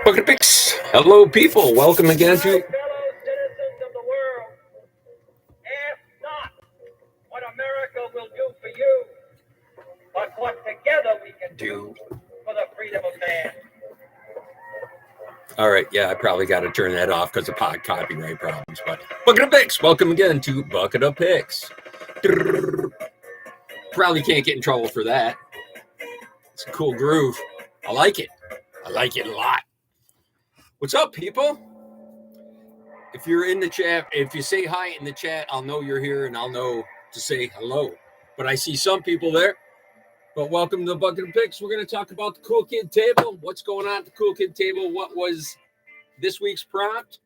Bucket Picks. Hello, people. Welcome again to. Fellow citizens of the world, ask not what America will do for you, but what together we can do for the freedom of man. All right, yeah, I probably got to turn that off because of copyright problems. But Bucket of Picks. Welcome again to Bucket of Picks. Probably can't get in trouble for that. It's a cool groove. I like it. I like it a lot. What's up, people? If you're in the chat, if you say hi in the chat, I'll know you're here and I'll know to say hello. But I see some people there. But welcome to the Bucket of Picks. We're going to talk about the Cool Kid Table. What's going on at the Cool Kid Table? What was this week's prompt?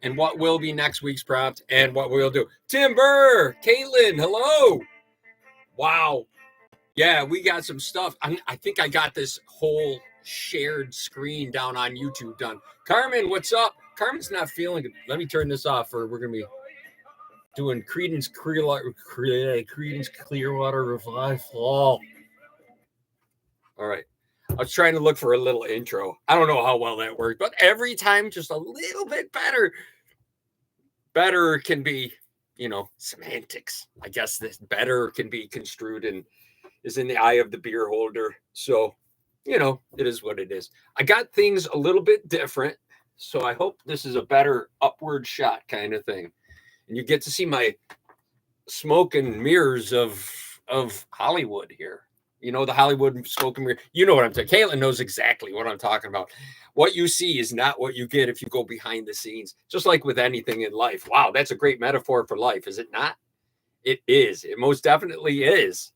And what will be next week's prompt? And what we'll do. Timber, Caitlin, hello. Wow. Yeah, we got some stuff. I think I got this whole shared screen down on YouTube done. Carmen, what's up? Carmen's not feeling it. Let me turn this off, or we're going to be doing Creedence Clearwater Revival. All right. I was trying to look for a little intro. I don't know how well that worked, but every time just a little bit better. Better can be, semantics. I guess this better can be construed and is in the eye of the beer holder. So, it is what it is. I got things a little bit different. So I hope this is a better upward shot kind of thing. And you get to see my smoke and mirrors of Hollywood here. The Hollywood smoke and mirror. You know what I'm talking about. Caitlin knows exactly what I'm talking about. What you see is not what you get if you go behind the scenes, just like with anything in life. Wow, that's a great metaphor for life, is it not? It is. It most definitely is.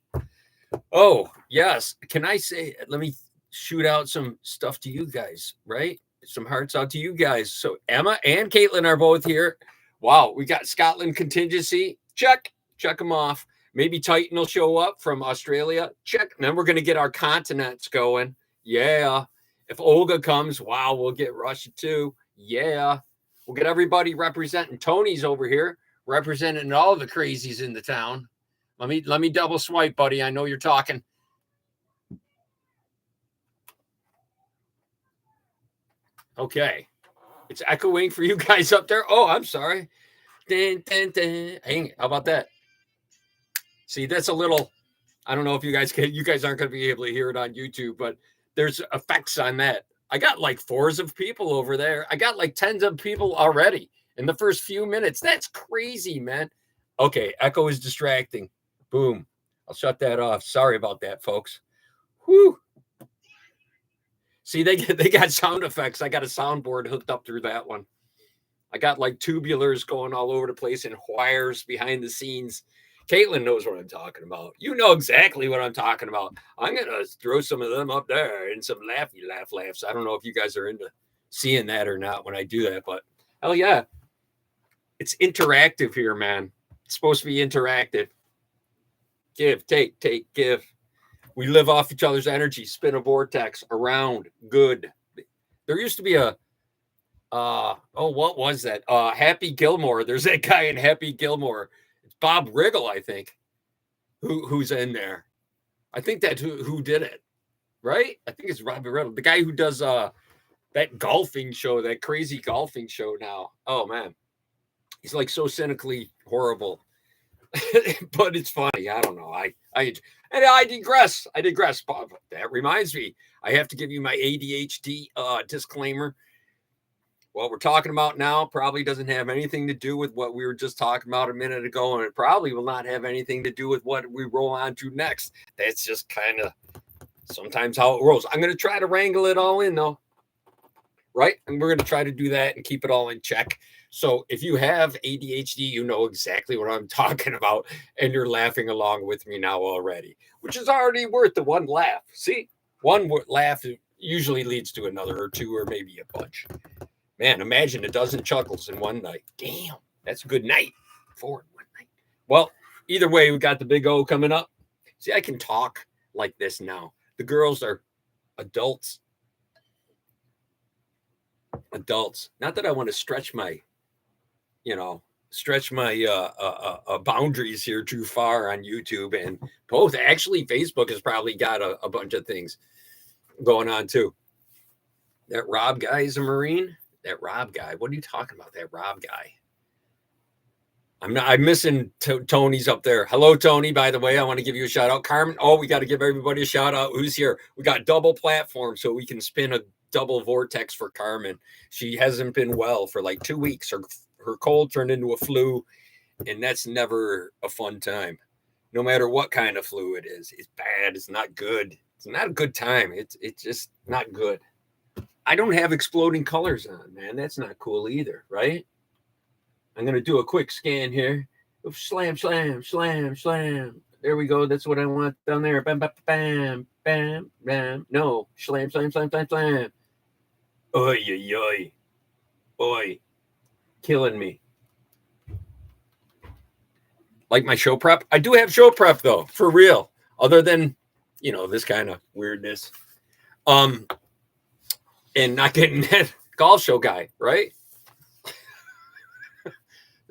Oh, yes. Can I say, let me shoot out some stuff to you guys, right? Some hearts out to you guys. So Emma and Caitlin are both here. Wow, we got Scotland contingency. Check them off. Maybe Titan will show up from Australia. Check. And then we're going to get our continents going. Yeah. If Olga comes, wow, we'll get Russia too. Yeah. We'll get everybody representing. Tony's over here representing all the crazies in the town. Let me double swipe, buddy. I know you're talking. Okay. It's echoing for you guys up there. Oh, I'm sorry. Dun, dun, dun. Hey, how about that? See, that's a little, I don't know if you guys aren't going to be able to hear it on YouTube, but there's effects on that. I got like 4s of people over there. I got like 10s of people already in the first few minutes. That's crazy, man. Okay, echo is distracting. Boom. I'll shut that off. Sorry about that, folks. Whew. See, they got sound effects. I got a soundboard hooked up through that one. I got like tubulars going all over the place and wires behind the scenes. Caitlin knows what I'm talking about. You know exactly what I'm talking about. I'm going to throw some of them up there and some laughs. I don't know if you guys are into seeing that or not when I do that, but hell yeah. It's interactive here, man. It's supposed to be interactive. Give, take, give. We live off each other's energy, spin a vortex around. Good. There used to be what was that? Happy Gilmore. There's that guy in Happy Gilmore. It's Bob Riggle, I think, who's in there. I think that's who did it, right? I think it's Bob Riggle, the guy who does that golfing show, that crazy golfing show now. Oh man, he's like so cynically horrible, but it's funny. I don't know. I digress. Bob, that reminds me, I have to give you my ADHD disclaimer. What we're talking about now probably doesn't have anything to do with what we were just talking about a minute ago, and it probably will not have anything to do with what we roll on to next. That's just kind of sometimes how it rolls. I'm going to try to wrangle it all in, though, right? And we're going to try to do that and keep it all in check. So if you have ADHD, you know exactly what I'm talking about, and you're laughing along with me now already, which is already worth the one laugh. See, one laugh usually leads to another or two or maybe a bunch. Man, imagine a dozen chuckles in one night. Damn, that's a good night. 4 in one night. Well, either way, we got the big O coming up. See, I can talk like this now. The girls are adults. Not that I want to stretch my boundaries here too far on YouTube and both. Actually, Facebook has probably got a bunch of things going on too. That Rob guy is a Marine? That Rob guy. What are you talking about? That Rob guy. I'm missing Tony's up there. Hello, Tony, by the way. I want to give you a shout out. Carmen, oh, we got to give everybody a shout out. Who's here? We got double platform so we can spin a double vortex for Carmen. She hasn't been well for like 2 weeks. Her cold turned into a flu, and that's never a fun time. No matter what kind of flu it is, it's bad. It's not good. It's not a good time. It's just not good. I don't have exploding colors on, man. That's not cool either, right? I'm going to do a quick scan here. Slam, slam, slam, slam. There we go. That's what I want down there. Bam, bam, bam, bam, bam. No. Slam, slam, slam, slam, slam. Oy, oy, oy. Boy. Killing me. Like my show prep? I do have show prep, though, for real. Other than, this kind of weirdness. And not getting that golf show guy, right?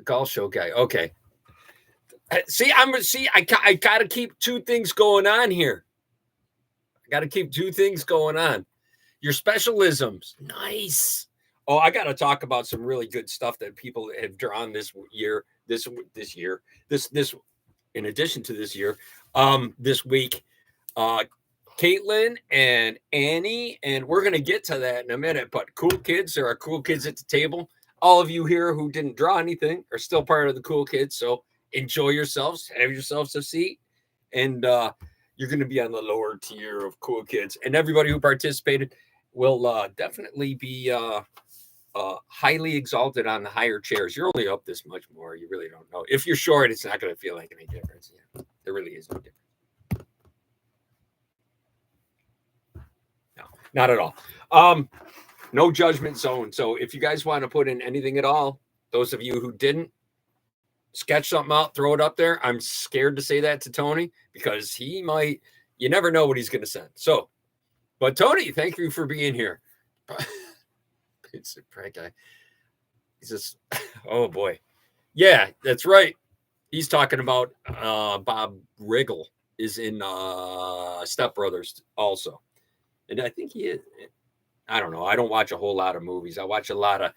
Golf show guy. Okay. See, I gotta keep two things going on here. I gotta keep two things going on. Your specialisms. Nice. Oh, I gotta talk about some really good stuff that people have drawn this year, this in addition to this year, this week. Caitlin and Annie, and we're gonna get to that in a minute, but cool kids, there are cool kids at the table. All of you here who didn't draw anything are still part of the cool kids. So enjoy yourselves, have yourselves a seat, and you're going to be on the lower tier of cool kids. And everybody who participated will definitely be highly exalted on the higher chairs. You're only up this much more. You really don't know. If you're short, it's not going to feel like any difference. Yeah, there really is no difference. No, not at all. No judgment zone. So if you guys want to put in anything at all, those of you who didn't, sketch something out, throw it up there. I'm scared to say that to Tony because he might, you never know what he's going to send. So, but Tony, thank you for being here. It's a prank guy. He's just, oh boy. Yeah, that's right. He's talking about Bob Riggle is in Step Brothers also. And I think he is. I don't know. I don't watch a whole lot of movies. I watch a lot of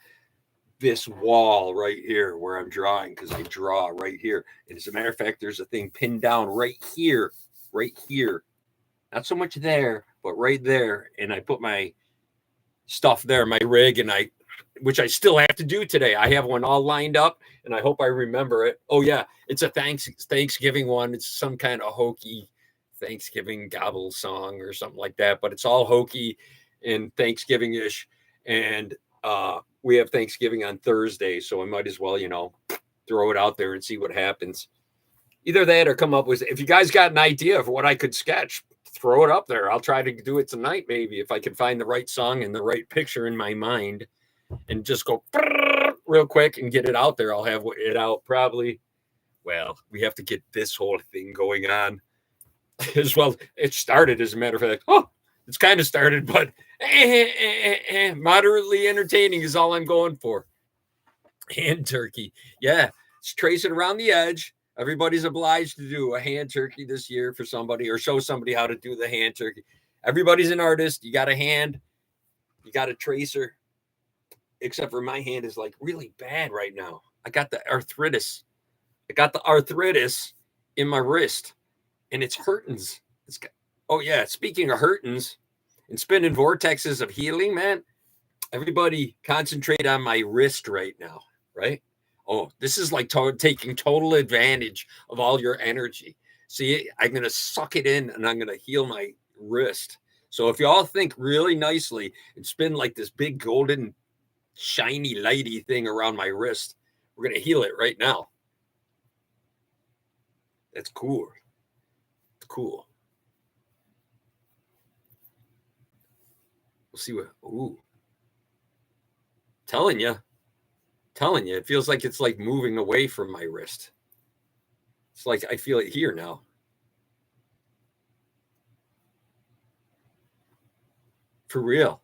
this wall right here where I'm drawing because I draw right here. And as a matter of fact, there's a thing pinned down right here. Not so much there, but right there. And I put my stuff there, my rig, and which I still have to do today. I have one all lined up, and I hope I remember it. Oh, yeah. It's a Thanksgiving one. It's some kind of hokey Thanksgiving gobble song or something like that, but it's all hokey and Thanksgiving-ish. And we have Thanksgiving on Thursday, so I might as well, throw it out there and see what happens. Either that or come up with, if you guys got an idea of what I could sketch, throw it up there. I'll try to do it tonight, maybe, if I can find the right song and the right picture in my mind and just go real quick and get it out there. I'll have it out probably. Well, we have to get this whole thing going on as well. It started, as a matter of fact. Oh, it's kind of started, but moderately entertaining is all I'm going for. Hand turkey. Yeah, let's trace it around the edge. Everybody's obliged to do a hand turkey this year for somebody or show somebody how to do the hand turkey. Everybody's an artist. You got a hand. You got a tracer. Except for my hand is like really bad right now. I got the arthritis. In my wrist. And it's hurtins. Oh, yeah. Speaking of hurtins and spinning vortexes of healing, man, everybody concentrate on my wrist right now, right? Oh, this is like taking total advantage of all your energy. See, I'm going to suck it in and I'm going to heal my wrist. So if you all think really nicely and spin like this big golden, shiny, lighty thing around my wrist, we're going to heal it right now. That's cool. It's cool. We'll see what. Ooh. Telling you, it feels like it's like moving away from my wrist. It's like I feel it here now. For real.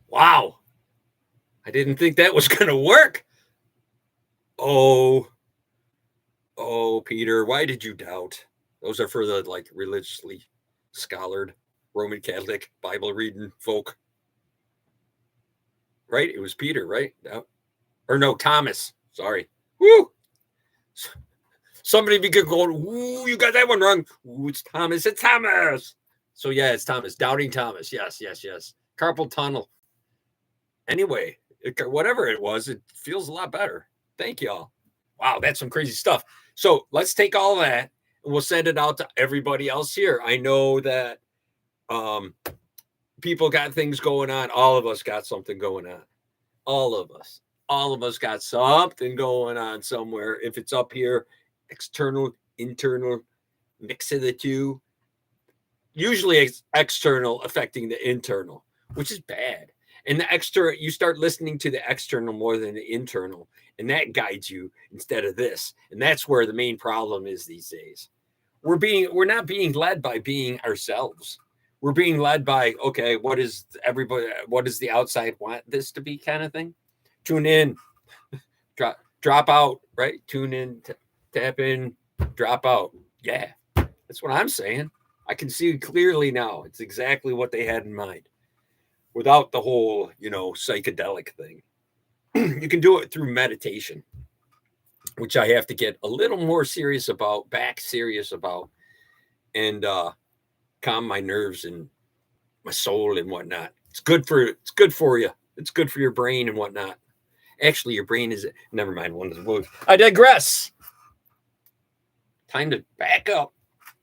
Wow. I didn't think that was going to work. Oh, Peter, why did you doubt? Those are for the like religiously scholared Roman Catholic Bible reading folk. right? It was Peter, right? No. Or no, Thomas. Sorry. Woo! Somebody be going, ooh, you got that one wrong. Ooh, it's Thomas. It's Thomas. So yeah, it's Thomas. Doubting Thomas. Yes. Carpal tunnel. Anyway, whatever it was, it feels a lot better. Thank y'all. Wow, that's some crazy stuff. So let's take all that and we'll send it out to everybody else here. I know that people got things going on. All of us got something going on. All of us got something going on somewhere. If it's up here, external, internal, mix of the two. Usually it's external affecting the internal, which is bad. And the extra, you start listening to the external more than the internal, and that guides you instead of this. And that's where the main problem is these days. We're not being led by being ourselves. We're being led by, okay, what does the outside want this to be, kind of thing? Tune in, drop out, right? Tune in, tap in, drop out. Yeah, that's what I'm saying. I can see clearly now. It's exactly what they had in mind. Without the whole, psychedelic thing. You can do it through meditation, which I have to get a little more serious about, and calm my nerves and my soul and whatnot. It's good for you. It's good for your brain and whatnot. Actually, your brain is never mind. I digress. Time to back up.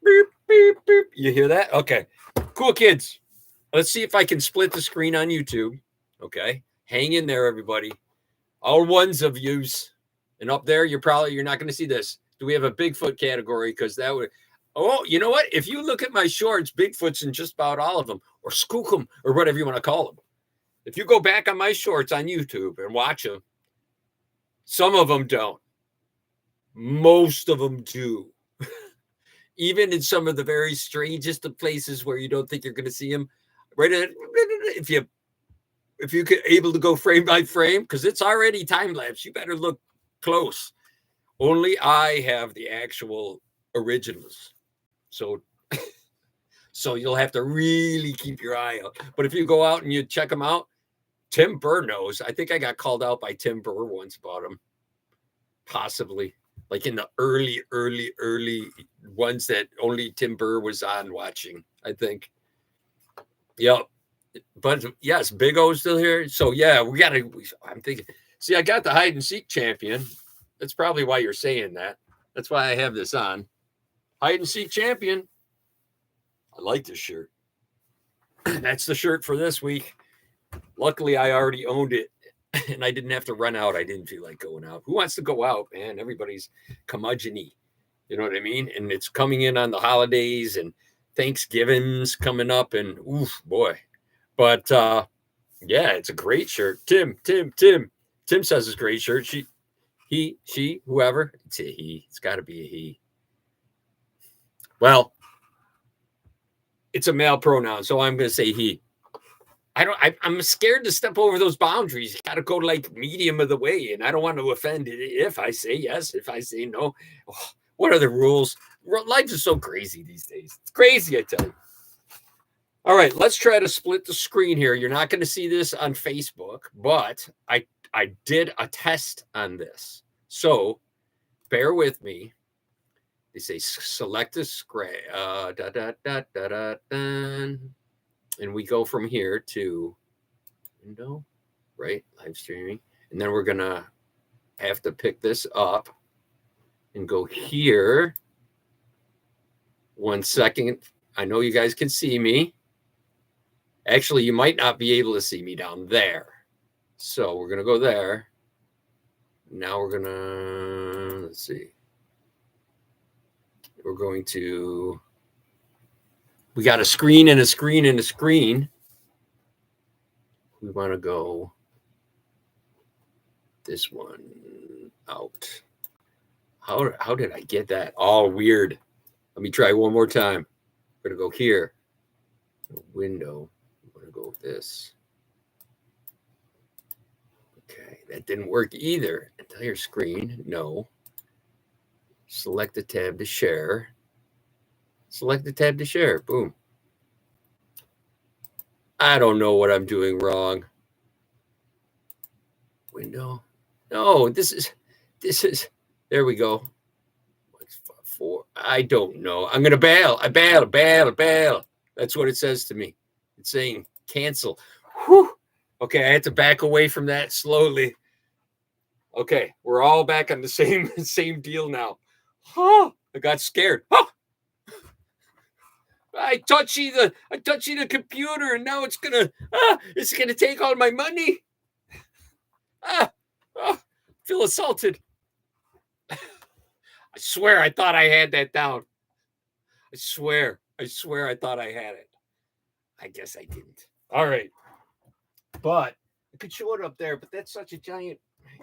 Beep, beep, beep. You hear that? Okay. Cool, kids. Let's see if I can split the screen on YouTube. Okay. Hang in there, everybody. All ones of yous. And up there, you're not going to see this. Do we have a Bigfoot category? Because that would. Oh, you know what? If you look at my shorts, Bigfoot's in just about all of them, or Skookum, or whatever you want to call them. If you go back on my shorts on YouTube and watch them, some of them don't. Most of them do. Even in some of the very strangest of places where you don't think you're going to see them. Right, if you get able to go frame by frame, because it's already time lapse, you better look close. Only I have the actual originals, so you'll have to really keep your eye out. But if you go out and you check them out, Tim Burr knows. I think I got called out by Tim Burr once about him, possibly like in the early ones that only Tim Burr was on watching, I think. Yep. But yes, Big O's still here. So yeah, I'm thinking, see, I got the hide and seek champion. That's probably why you're saying that. That's why I have this on. Hide and seek champion. I like this shirt. That's the shirt for this week. Luckily, I already owned it and I didn't have to run out. I didn't feel like going out. Who wants to go out, man? Everybody's curmudgeon-y. You know what I mean? And it's coming in on the holidays and Thanksgiving's coming up, and oof, boy. But yeah, it's a great shirt. Tim says it's a great shirt. She, whoever. It's a he. It's got to be a he. Well, it's a male pronoun, so I'm going to say he. I'm scared to step over those boundaries. You got to go like medium of the way, and I don't want to offend it if I say yes, if I say no. Oh, what are the rules? Life is so crazy these days. It's crazy, I tell you. All right, let's try to split the screen here. You're not going to see this on Facebook, but I did a test on this. So bear with me. They say select a screen. And we go from here to window, right? Live streaming. And then we're going to have to pick this up and go here. 1 second. I know you guys can see me. Actually, you might not be able to see me down there. So we're going to go there. Now we're going to, let's see. We're going to, we got a screen and a screen and a screen. We want to go this one out. How did I get that all weird? Let me try one more time. We're going to go here. Window. I'm going to go with this. Okay, that didn't work either. Entire screen, no. Select the tab to share. Select the tab to share. Boom. I don't know what I'm doing wrong. window. No, this is, there we go. What's 4? I don't know. I'm going to bail. I bail. That's what it says to me. It's saying cancel. Whew. Okay, I had to back away from that slowly. Okay, we're all back on the same deal now. Huh, I got scared. Huh. I touchy the computer, and now it's gonna take all my money. Feel assaulted. I swear I thought I had that down. I swear I thought I had it. I guess I didn't. All right. But I could show it up there, but that's such a giant,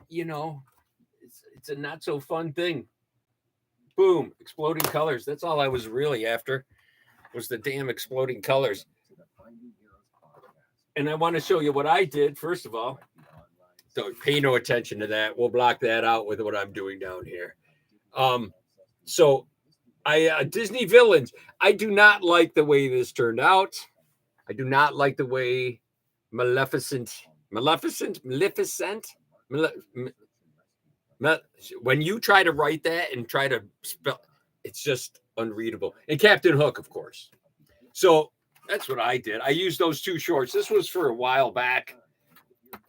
it's a not so fun thing. Boom, exploding colors. That's all I was really after, was the damn exploding colors. And I want to show you what I did, first of all. Don't pay no attention to that. We'll block that out with what I'm doing down here. So I Disney Villains. I do not like the way this turned out. I do not like the way Maleficent. When you try to write that and try to spell, it's just unreadable. And Captain Hook, of course. So that's what I did. I used those 2 shorts. This was for a while back.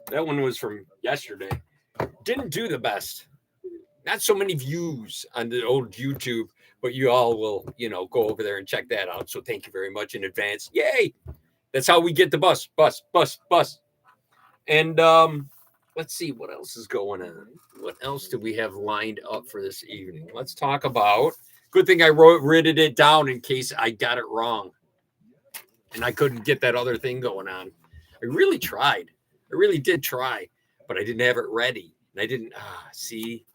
That one was from yesterday. Didn't do the best. Not so many views on the old YouTube, but you all will, go over there and check that out. So thank you very much in advance. Yay! That's how we get the bus. And let's see what else is going on. What else do we have lined up for this evening? Let's talk about. Good thing I written it down in case I got it wrong, and I couldn't get that other thing going on. I really tried. I really did try, but I didn't have it ready, and I didn't. See,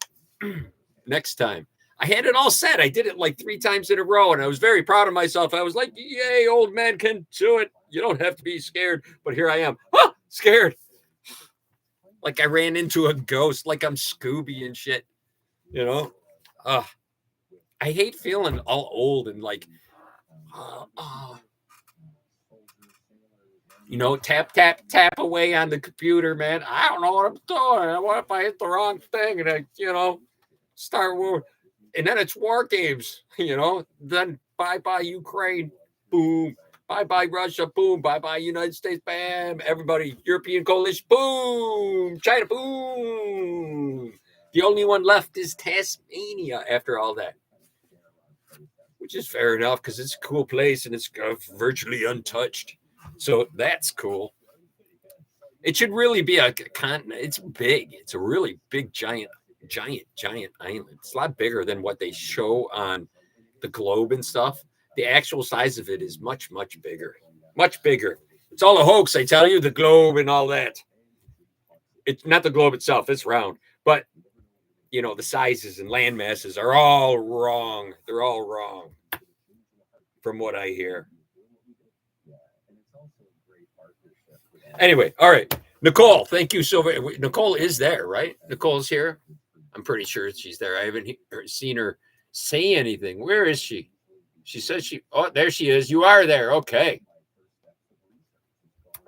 next time I had it all set. I did it like 3 times in a row, and I was very proud of myself. I was like, "Yay, old man can do it. You don't have to be scared." But here I am, scared. Like I ran into a ghost, like I'm Scooby and shit, I hate feeling all old and like, tap away on the computer, man. I don't know what I'm doing. What if I hit the wrong thing and I, start war? And then it's war games, Then bye-bye Ukraine, boom. Bye-bye Russia, boom. Bye-bye United States, bam. Everybody, European coalition, boom. China, boom. The only one left is Tasmania after all that. Which is fair enough because it's a cool place and it's virtually untouched. So that's cool. It should really be a continent. It's big. It's a really big, giant island. It's a lot bigger than what they show on the globe and stuff. The actual size of it is much, much bigger. Much bigger. It's all a hoax, I tell you, the globe and all that. It's not the globe itself. It's round. But, the sizes and land masses are all wrong. They're all wrong from what I hear. Anyway, all right. Nicole, thank you so much. Nicole is there, right? Nicole's here. I'm pretty sure she's there. I haven't seen her say anything. Where is she? She says oh, there she is. You are there. Okay.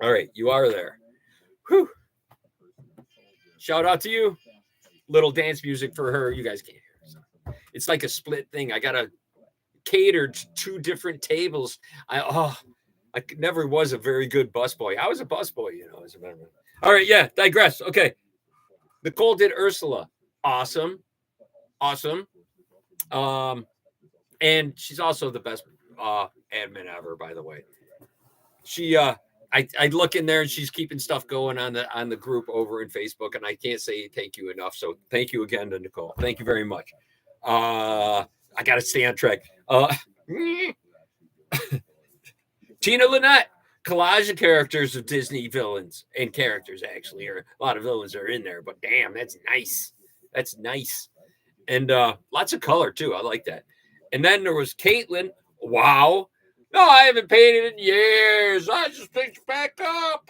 All right. You are there. Whew. Shout out to you. Little dance music for her. You guys can't hear. So it's like a split thing. I got to cater to 2 different tables. I never was a very good busboy. I was a busboy, as a member. All right. Yeah. Digress. Okay. Nicole did Ursula. Awesome. And she's also the best admin ever, by the way. She I look in there and she's keeping stuff going on the group over in Facebook, and I can't say thank you enough. So thank you again to Nicole. Thank you very much. I gotta stay on track. Tina Lynette, collage of characters of Disney villains and characters, actually, or a lot of villains are in there, but damn, that's nice. That's nice. And lots of color too. I like that. And then there was Caitlin. Wow. No, I haven't painted in years. I just picked back up.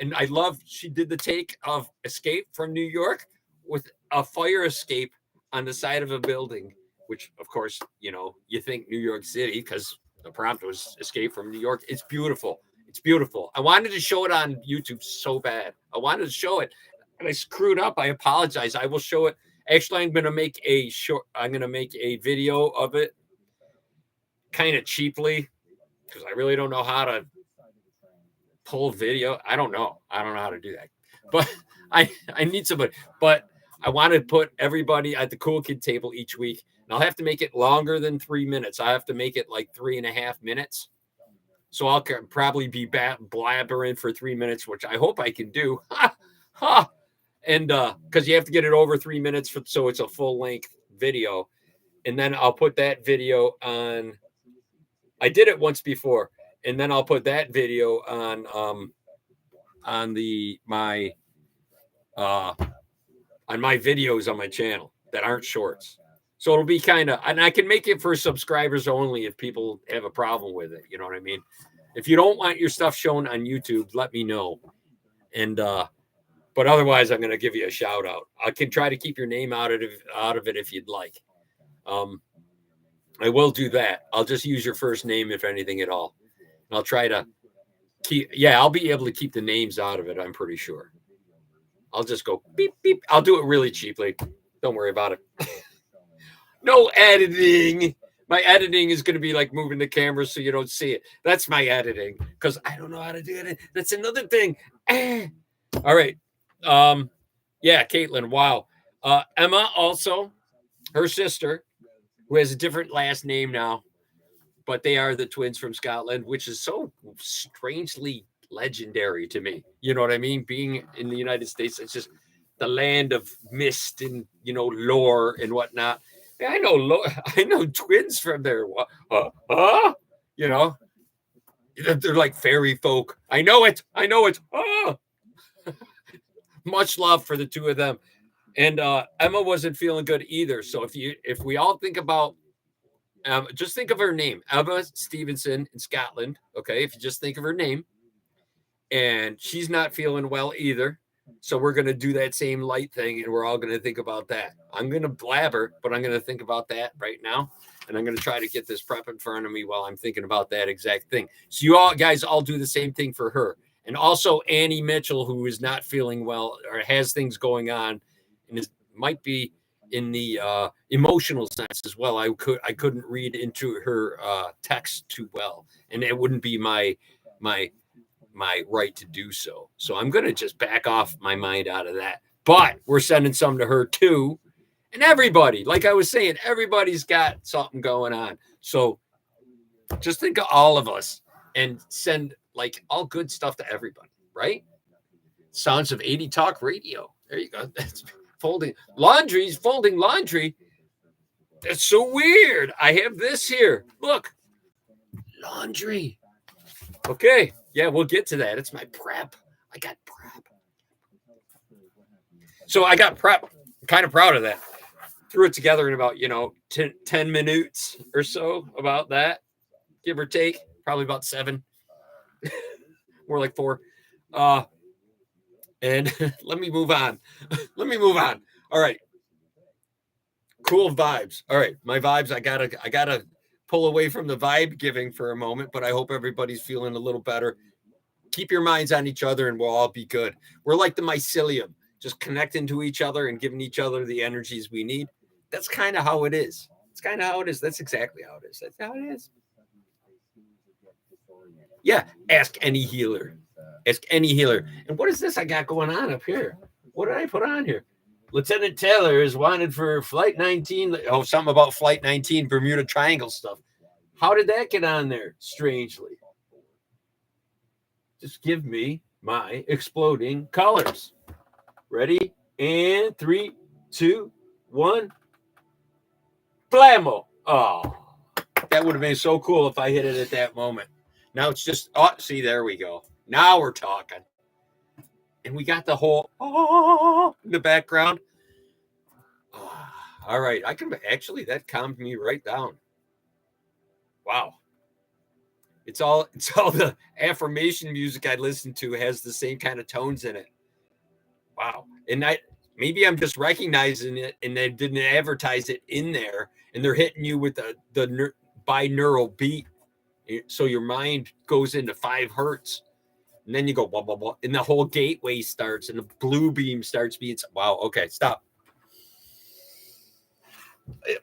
And I love she did the take of Escape from New York with a fire escape on the side of a building, which, of course, you think New York City because the prompt was Escape from New York. It's beautiful. It's beautiful. I wanted to show it on YouTube so bad. I wanted to show it. and I screwed up. I apologize. I will show it. Actually, I'm going to make a video of it kind of cheaply because I really don't know how to pull video. I don't know how to do that. But I need somebody. But I want to put everybody at the Cool Kid table each week. And I'll have to make it longer than 3 minutes. I have to make it like 3.5 minutes. So I'll probably be blabbering for 3 minutes, which I hope I can do. And because you have to get it over 3 minutes so it's a full length video. And then I'll put that video on. I did it once before, and then I'll put that video on my videos on my channel that aren't shorts. So it'll be kind of, and I can make it for subscribers only if people have a problem with it. You know what I mean? If you don't want your stuff shown on YouTube, let me know. And but otherwise, I'm going to give you a shout out. I can try to keep your name out of it if you'd like. I will do that. I'll just use your first name, if anything at all. And I'll try to I'll be able to keep the names out of it, I'm pretty sure. I'll just go beep, beep. I'll do it really cheaply. Don't worry about it. No editing. My editing is going to be like moving the camera so you don't see it. That's my editing because I don't know how to do it. That's another thing. All right. Yeah, Caitlin. Wow. Emma also, her sister, who has a different last name now, but they are the twins from Scotland, which is so strangely legendary to me. You know what I mean? Being in the United States, it's just the land of mist and, lore and whatnot. I know twins from there. They're like fairy folk. I know it. Much love for the two of them. And Emma wasn't feeling good either. So if we all think about, just think of her name, Emma Stevenson in Scotland. Okay, if you just think of her name, and she's not feeling well either. So we're going to do that same light thing, and we're all going to think about that. I'm going to blabber, but I'm going to think about that right now. And I'm going to try to get this prep in front of me while I'm thinking about that exact thing. So you guys all do the same thing for her. And also Annie Mitchell, who is not feeling well or has things going on and might be in the emotional sense as well. I couldn't read into her text too well, and it wouldn't be my right to do so. So I'm going to just back off my mind out of that. But we're sending some to her too. And everybody, like I was saying, everybody's got something going on. So just think of all of us and send like all good stuff to everybody, right? Sounds of 80 Talk Radio. There you go. That's folding laundry. That's so weird. I have this here. Look, laundry. Okay. Yeah, we'll get to that. It's my prep. I got prep. So I got prep. I'm kind of proud of that. Threw it together in about, 10 minutes or so, about that, give or take. Probably about 7. More like 4. And let me move on. All right. Cool vibes. All right. My vibes, I gotta pull away from the vibe giving for a moment, but I hope everybody's feeling a little better. Keep your minds on each other and we'll all be good. We're like the mycelium, just connecting to each other and giving each other the energies we need. That's kind of how it is. That's exactly how it is. That's how it is. Yeah. Ask any healer. And what is this I got going on up here? What did I put on here? Lieutenant Taylor is wanted for Flight 19. Oh, something about Flight 19 Bermuda Triangle stuff. How did that get on there? Strangely. Just give me my exploding colors. Ready? And 3, 2, 1. Blammo. Oh, that would have been so cool if I hit it at that moment. Now it's just, see, there we go. Now we're talking. And we got the whole in the background. All right. That calmed me right down. Wow. It's all the affirmation music I listen to has the same kind of tones in it. Wow. And maybe I'm just recognizing it and they didn't advertise it in there and they're hitting you with the binaural beat. So your mind goes into 5 hertz. And then you go, blah, blah, blah. And the whole gateway starts and the blue beam starts being, wow, okay, stop.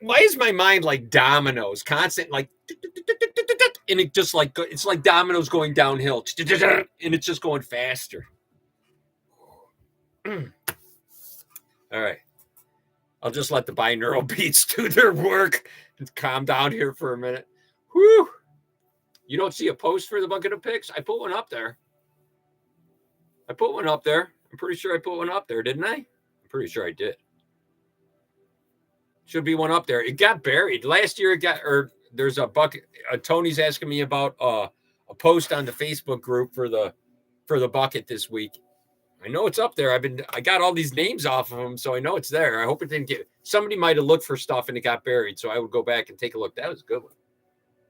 Why is my mind like dominoes, constant, like, and it just like, it's like dominoes going downhill, and it's just going faster. All right. I'll just let the binaural beats do their work and calm down here for a minute. Whew. You don't see a post for the bucket of picks? I put one up there. I'm pretty sure I put one up there, didn't I? I'm pretty sure I did. Should be one up there. It got buried. Last year it got, or there's a bucket. Tony's asking me about a post on the Facebook group for the bucket this week. I know it's up there. I got all these names off of them, so I know it's there. I hope it didn't get, somebody might have looked for stuff and it got buried, so I would go back and take a look. That was a good one.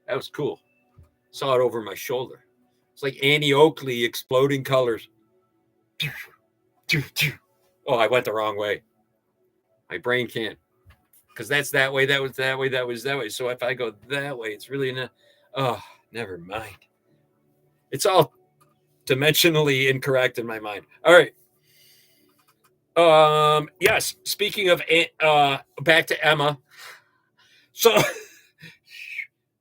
That was cool. Saw it over my shoulder. It's like Annie Oakley, exploding colors. Oh, I went the wrong way. My brain can't, because that's that way, that was that way, that was that way. So if I go that way, it's really not. Oh, never mind. It's all dimensionally incorrect in my mind. All right. Yes. Speaking of back to Emma. So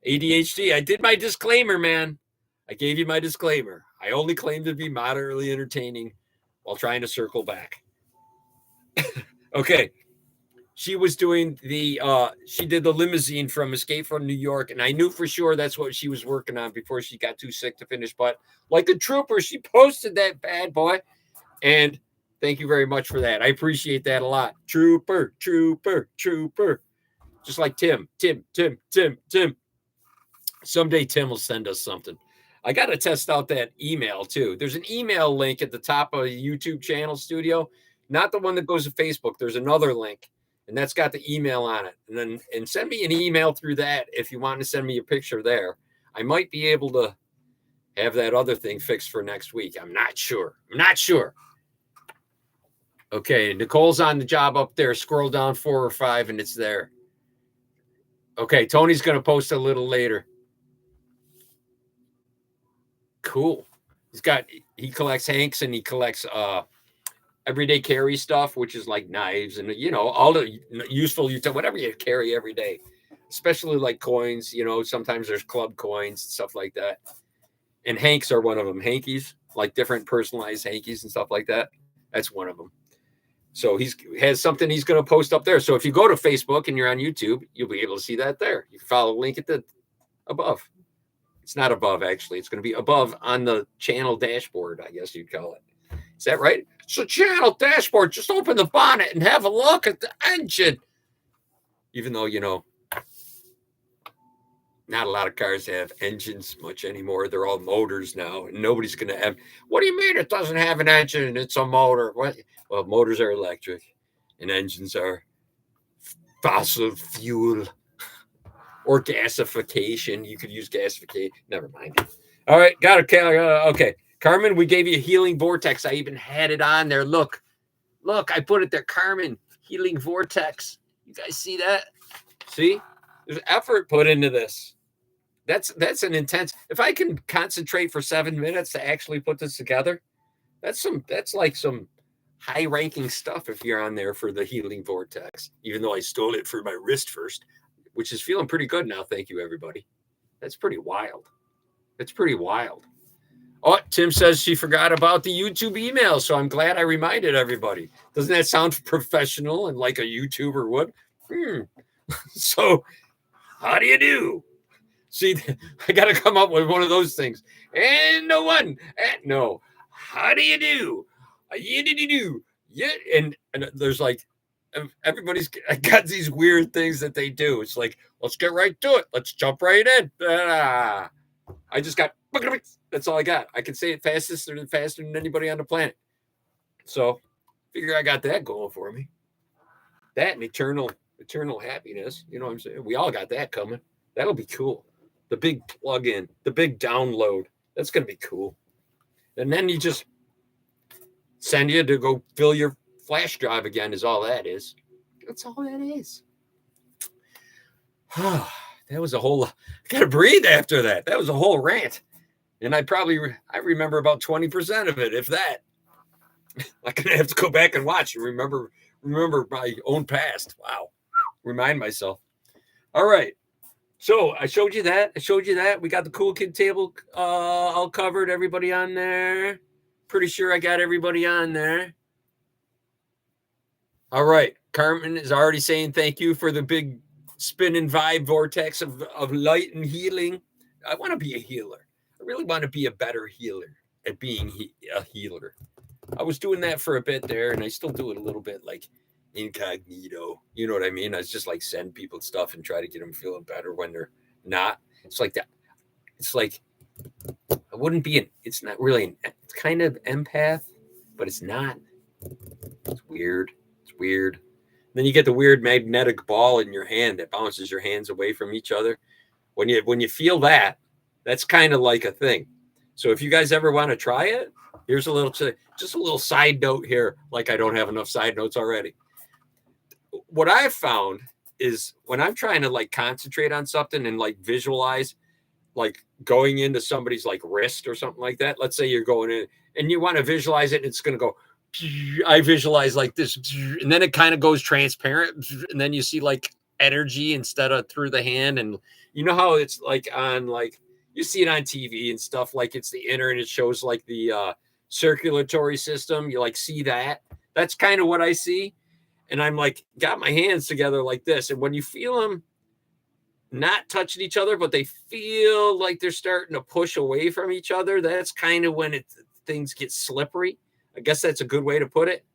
ADHD. I did my disclaimer, man. I gave you my disclaimer. I only claim to be moderately entertaining while trying to circle back. Okay. She was doing she did the limousine from Escape from New York, and I knew for sure that's what she was working on before she got too sick to finish. But like a trooper, she posted that bad boy, and thank you very much for that. I appreciate that a lot. Trooper. Just like Tim. Someday Tim will send us something. I got to test out that email too. There's an email link at the top of the YouTube channel studio, not the one that goes to Facebook. There's another link. And that's got the email on it. And send me an email through that if you want to send me a picture there. I might be able to have that other thing fixed for next week. I'm not sure. Okay, Nicole's on the job up there. Scroll down 4 or 5 and it's there. Okay, Tony's going to post a little later. Cool. He collects Hanks and he collects everyday carry stuff, which is like knives and, all the useful, whatever you carry every day, especially like coins, sometimes there's club coins, stuff like that. And Hanks are one of them. Hankies, like different personalized hankies and stuff like that. That's one of them. So he has something he's going to post up there. So if you go to Facebook and you're on YouTube, you'll be able to see that there. You can follow the link at the above. It's not above, actually. It's going to be above on the channel dashboard, I guess you'd call it. Is that right? It's a channel dashboard. Just open the bonnet and have a look at the engine. Even though, not a lot of cars have engines much anymore. They're all motors now. And nobody's going to have. What do you mean it doesn't have an engine? It's a motor. What? Well, motors are electric and engines are fossil fuel or gasification. You could use gasification. Never mind. All right. Got it. Okay. Carmen, we gave you a healing vortex. I even had it on there. Look, I put it there. Carmen, healing vortex. You guys see that? See? There's effort put into this. That's an intense. If I can concentrate for 7 minutes to actually put this together, that's like some high-ranking stuff if you're on there for the healing vortex. Even though I stole it for my wrist first, which is feeling pretty good now. Thank you, everybody. That's pretty wild. Oh, Tim says she forgot about the YouTube email, so I'm glad I reminded everybody. Doesn't that sound professional and like a YouTuber would? So, how do you do? See, I got to come up with one of those things. And no. How do you do? Yeah, and there's like, everybody's got these weird things that they do. It's like, let's get right to it. Let's jump right in. I just got, that's all I got. I can say it faster than anybody on the planet. So figure I got that going for me. That and eternal happiness. You know what I'm saying? We all got that coming. That'll be cool. The big plug-in, the big download. That's going to be cool. And then you just send you to go fill your flash drive again is all that is. That's all that is. That was a whole, I got to breathe after that. That was a whole rant. And I remember about 20% of it, if that. I'm gonna have to go back and watch and remember my own past. Wow. Remind myself. All right. So I showed you that. We got the cool kid table all covered. Everybody on there. Pretty sure I got everybody on there. All right. Carmen is already saying thank you for the big spinning vibe vortex of light and healing. I want to be a healer. I really want to be a better healer at being a healer. I was doing that for a bit there, and I still do it a little bit, like incognito. You know what I mean? I was just like send people stuff and try to get them feeling better when they're not. It's like that. It's like I wouldn't be it's not really it's kind of empath, but it's not. It's weird. Then you get the weird magnetic ball in your hand that bounces your hands away from each other. When you feel that, that's kind of like a thing. So if you guys ever want to try it, here's a little side note here. Like I don't have enough side notes already. What I've found is when I'm trying to like concentrate on something and like visualize, like going into somebody's like wrist or something like that. Let's say you're going in and you want to visualize it, and it's going to go. I visualize like this, and then it kind of goes transparent, and then you see like energy instead of through the hand. And you know how it's like on like you see it on TV and stuff, like it's the inner and it shows like the circulatory system. You like see that. That's kind of what I see. And I'm like, got my hands together like this. And when you feel them not touching each other, but they feel like they're starting to push away from each other, that's kind of when things get slippery. I guess that's a good way to put it.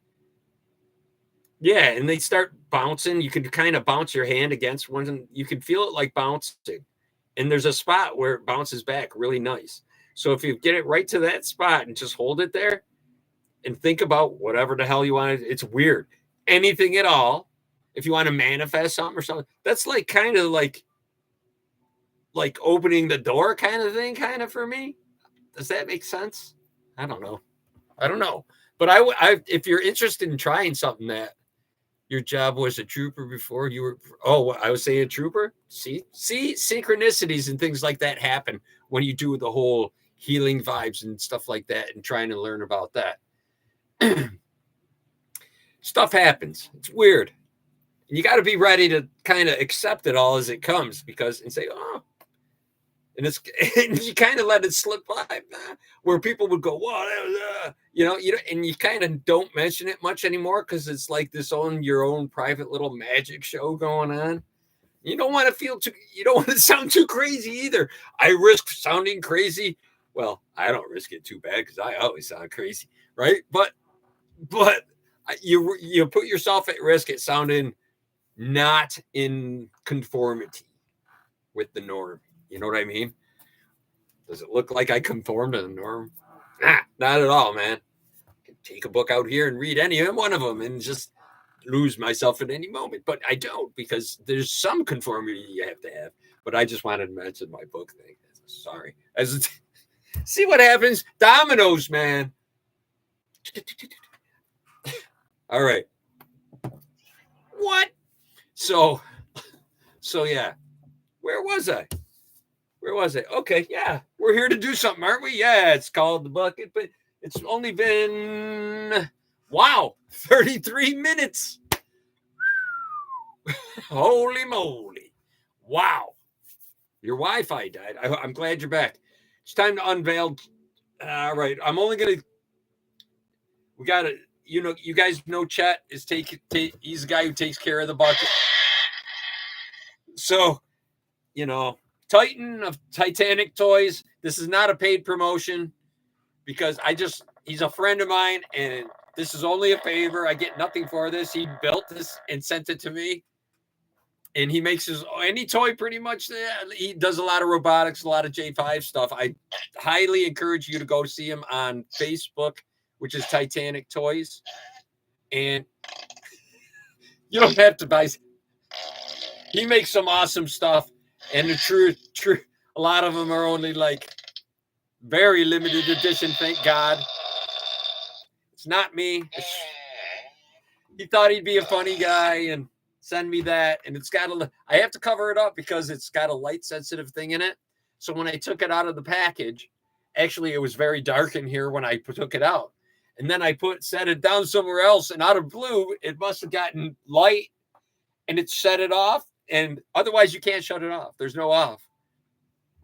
Yeah, and they start bouncing. You can kind of bounce your hand against one, and you can feel it like bouncing. And there's a spot where it bounces back really nice. So if you get it right to that spot and just hold it there and think about whatever the hell you want, it's weird. Anything at all. If you want to manifest something or something, that's like kind of like opening the door kind of thing, kind of for me. Does that make sense? I don't know. But I if you're interested in trying something that your job was a trooper before you were, I was saying a trooper. See, synchronicities and things like that happen when you do the whole healing vibes and stuff like that and trying to learn about that. Stuff happens. It's weird. And you got to be ready to kind of accept it all as it comes and say, oh, and you kind of let it slip by, where people would go, "Whoa," and you kind of don't mention it much anymore because it's like your own private little magic show going on. You don't want to sound too crazy either. I risk sounding crazy. Well, I don't risk it too bad because I always sound crazy, right? But you put yourself at risk at sounding not in conformity with the norm. You know what I mean? Does it look like I conform to the norm? Nah, not at all, man. I can take a book out here and read any one of them and just lose myself at any moment. But I don't, because there's some conformity you have to have. But I just wanted to mention my book thing. Sorry. See what happens? Dominoes, man. All right. What? So yeah. Where was I? Okay, yeah. We're here to do something, aren't we? Yeah, it's called The Bucket, but it's only been, 33 minutes. Holy moly. Wow. Your Wi-Fi died. I'm glad you're back. It's time to unveil. All right. I'm only going to, we got to, you guys know Chet is he's the guy who takes care of the bucket. So, Titan of Titanic Toys. This is not a paid promotion because he's a friend of mine and this is only a favor. I get nothing for this. He built this and sent it to me. And he makes any toy pretty much. He does a lot of robotics, a lot of J5 stuff. I highly encourage you to go see him on Facebook, which is Titanic Toys. And you don't have to buy. He makes some awesome stuff. And the true, a lot of them are only like very limited edition. Thank God. It's not me. He thought he'd be a funny guy and send me that. And I have to cover it up because it's got a light sensitive thing in it. So when I took it out of the package actually, it was very dark in here when I took it out. And then I set it down somewhere else, and out of blue, it must have gotten light, and it set it off. And otherwise, you can't shut it off. There's no off.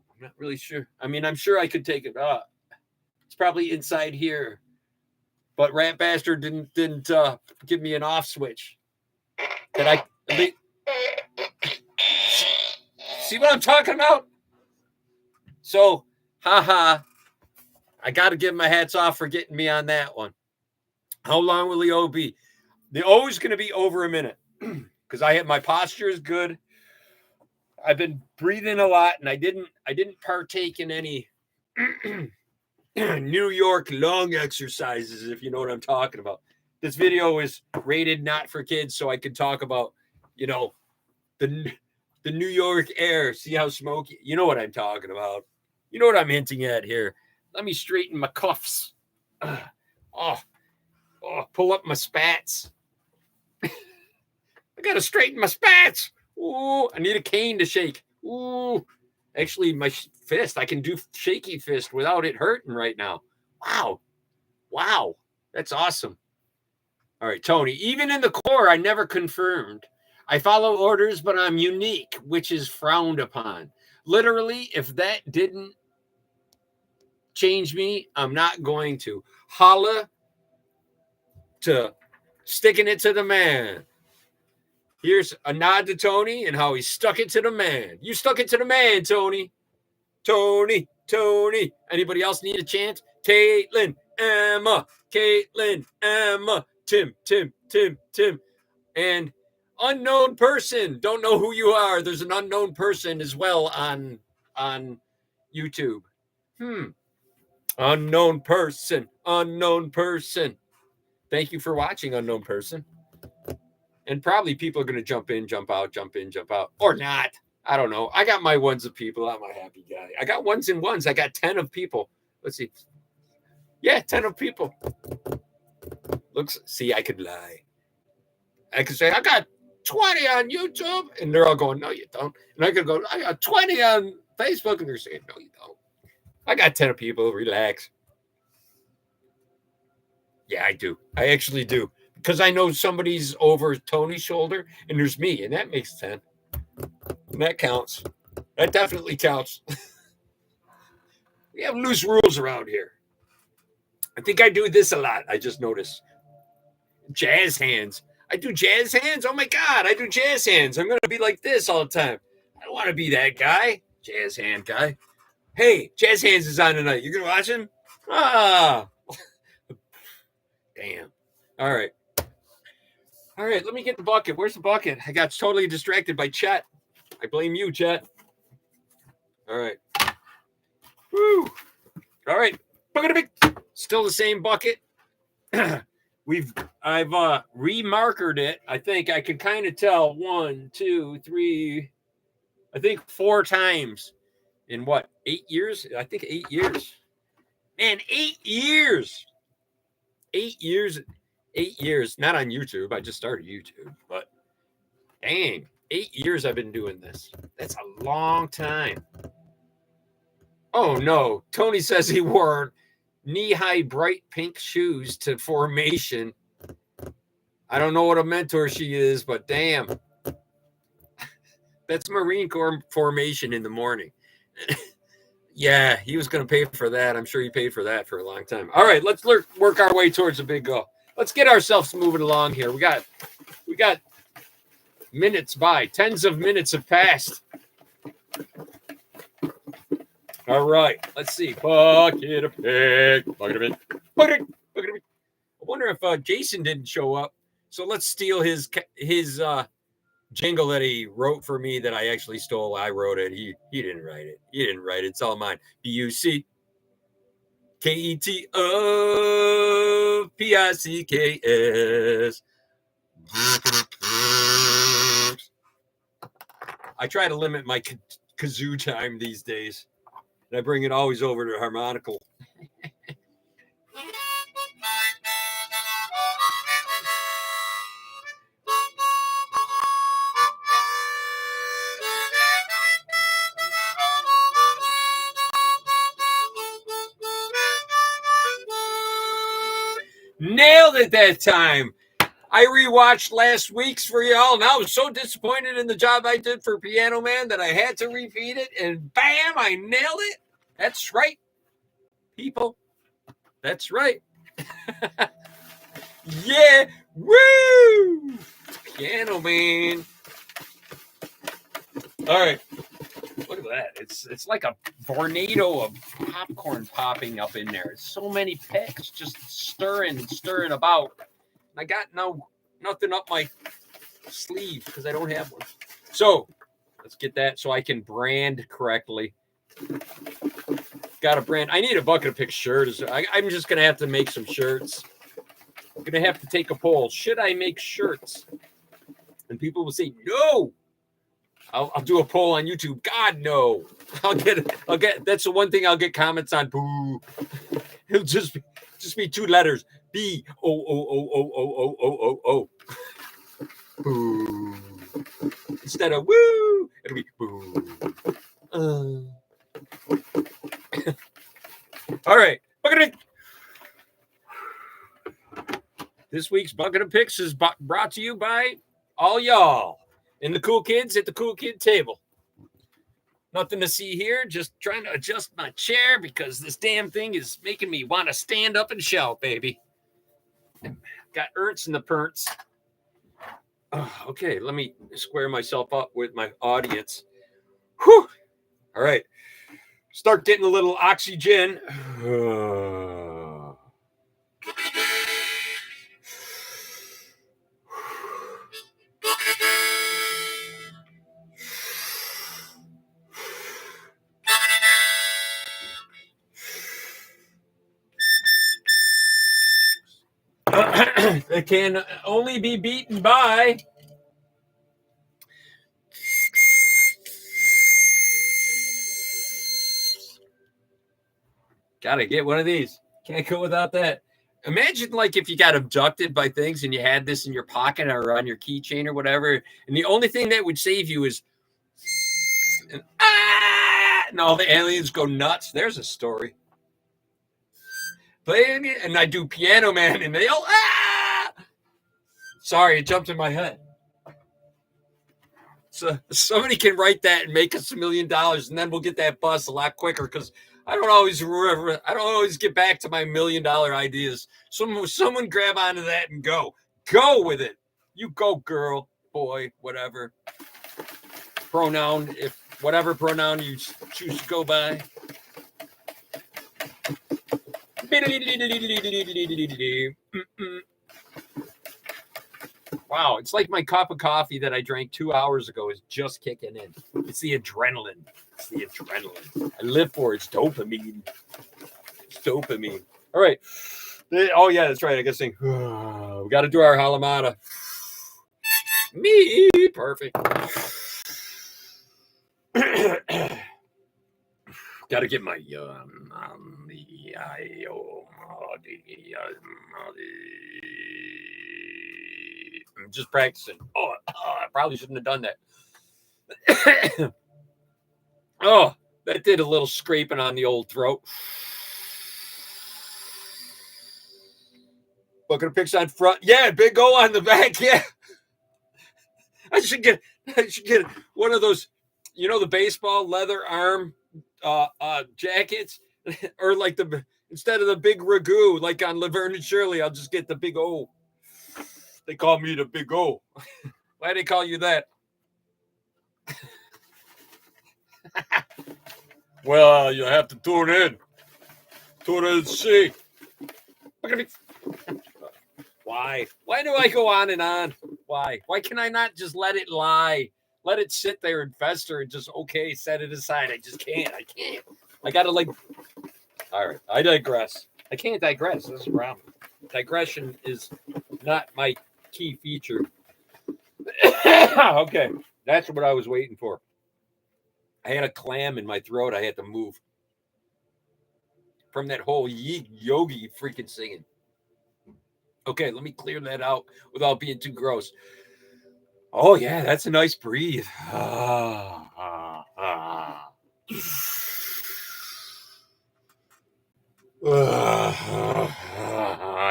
I'm not really sure. I mean, I'm sure I could take it off. It's probably inside here. But Rat Bastard didn't give me an off switch. Did I? See what I'm talking about? So, haha. I got to give my hats off for getting me on that one. How long will the O be? The O is going to be over a minute because my posture is good. I've been breathing a lot, and I didn't partake in any New York lung exercises, if you know what I'm talking about. This video is rated not for kids, so I can talk about, the New York air. See how smoky? You know what I'm talking about. You know what I'm hinting at here. Let me straighten my cuffs. Pull up my spats. I got to straighten my spats. Ooh, I need a cane to shake. Ooh, actually, my fist, I can do shaky fist without it hurting right now. Wow. That's awesome. All right, Tony, even in the core, I never confirmed. I follow orders, but I'm unique, which is frowned upon. Literally, if that didn't change me, I'm not going to. Holla to sticking it to the man. Here's a nod to Tony and how he stuck it to the man. You stuck it to the man, Tony. Tony. Anybody else need a chant? Caitlin, Emma, Tim. And unknown person. Don't know who you are. There's an unknown person as well on YouTube. Unknown person. Thank you for watching, unknown person. And probably people are going to jump in, jump out, or not. I don't know. I got my ones of people. I'm a happy guy. I got ones and ones. I got 10 of people. Let's see. Yeah, 10 of people. See, I could lie. I could say, I got 20 on YouTube. And they're all going, no, you don't. And I could go, I got 20 on Facebook. And they're saying, no, you don't. I got 10 of people. Relax. Yeah, I do. I actually do. Because I know somebody's over Tony's shoulder, and there's me, and that makes 10. And that counts. That definitely counts. We have loose rules around here. I think I do this a lot. I just noticed. Jazz hands. I do jazz hands? Oh, my God. I do jazz hands. I'm going to be like this all the time. I don't want to be that guy. Jazz hand guy. Hey, jazz hands is on tonight. You going to watch him? Damn. All right, let me get the bucket. Where's the bucket? I got totally distracted by Chet. I blame you, Chet. All right. Woo. All right. Still the same bucket. I've remarkered it. I think I can kind of tell 1, 2, 3, I think 4 times in 8 years? I think 8 years. Man, 8 years. 8 years. 8 years, not on YouTube. I just started YouTube, but dang, 8 years I've been doing this. That's a long time. Oh no, Tony says he wore knee-high bright pink shoes to formation. I don't know what a mentor she is, but damn. That's Marine Corps formation in the morning. Yeah, he was going to pay for that. I'm sure he paid for that for a long time. All right, let's work our way towards a big goal. Let's get ourselves moving along here. We got minutes by. Tens of minutes have passed. All right. Let's see. Bucket of pig. I wonder if Jason didn't show up. So let's steal his jingle that he wrote for me that I actually stole. I wrote it. He didn't write it. It's all mine. BUC. KETOPICKS. I try to limit my kazoo time these days. And I bring it always over to harmonical. Nailed it that time. I rewatched last week's for y'all, and I was so disappointed in the job I did for Piano Man that I had to repeat it, and bam, I nailed it. That's right, people. That's right. Yeah. Woo! Piano Man. All right. Look at that. It's like a tornado of popcorn popping up in there. So many picks just stirring and stirring about. I got nothing up my sleeve because I don't have one. So let's get that so I can brand correctly. Got a brand. I need a bucket of pick shirts. I'm just going to have to make some shirts. I'm going to have to take a poll. Should I make shirts? And people will say, no. I'll do a poll on YouTube. God, no. I'll get. That's the one thing I'll get comments on. Boo. It'll just be two letters. B-O-O-O-O-O-O-O-O. Boo. Instead of woo, it'll be boo. All right. This week's Bucket of Picks is brought to you by all y'all and the cool kids at the cool kid table. Nothing to see here. Just trying to adjust my chair because this damn thing is making me want to stand up and shout, baby. Got Ernst in the perts. Okay, let me square myself up with my audience. Whew. All right. Start getting a little oxygen. It can only be beaten by gotta get one of these. Can't go without that. Imagine like if you got abducted by things and you had this in your pocket or on your keychain or whatever, and the only thing that would save you is and all the aliens go nuts. There's a story. Playing it, and I do Piano Man, and they all Sorry, it jumped in my head. So somebody can write that and make us $1 million, and then we'll get that bus a lot quicker because I don't always remember. I don't always get back to my $1 million ideas. Someone grab onto that and go with it. You go, girl, boy, whatever pronoun, if whatever pronoun you choose to go by. Wow, it's like my cup of coffee that I drank 2 hours ago is just kicking in. It's the adrenaline. I live for it. It's dopamine. All right. Oh, yeah, that's right. I guess we got to do our Halamata. Me. Perfect. Got to get my I'm just practicing. I probably shouldn't have done that. Oh, that did a little scraping on the old throat. Bucket of picks on front. Yeah, big O on the back. Yeah. I should get one of those, the baseball leather arm jackets, or like instead of the big ragu, like on Laverne and Shirley, I'll just get the big O. They call me the big O. Why do they call you that? Well, you have to tune in and see. Why? Why do I go on and on? Why? Why can I not just let it lie? Let it sit there and fester and just, set it aside. I just can't. I can't. I got to all right. I digress. I can't digress. That's the problem. Digression is not my key feature. Okay. That's what I was waiting for. I had a clam in my throat. I had to move from that whole yogi freaking singing. Okay, let me clear that out without being too gross. Oh, yeah, that's a nice breathe.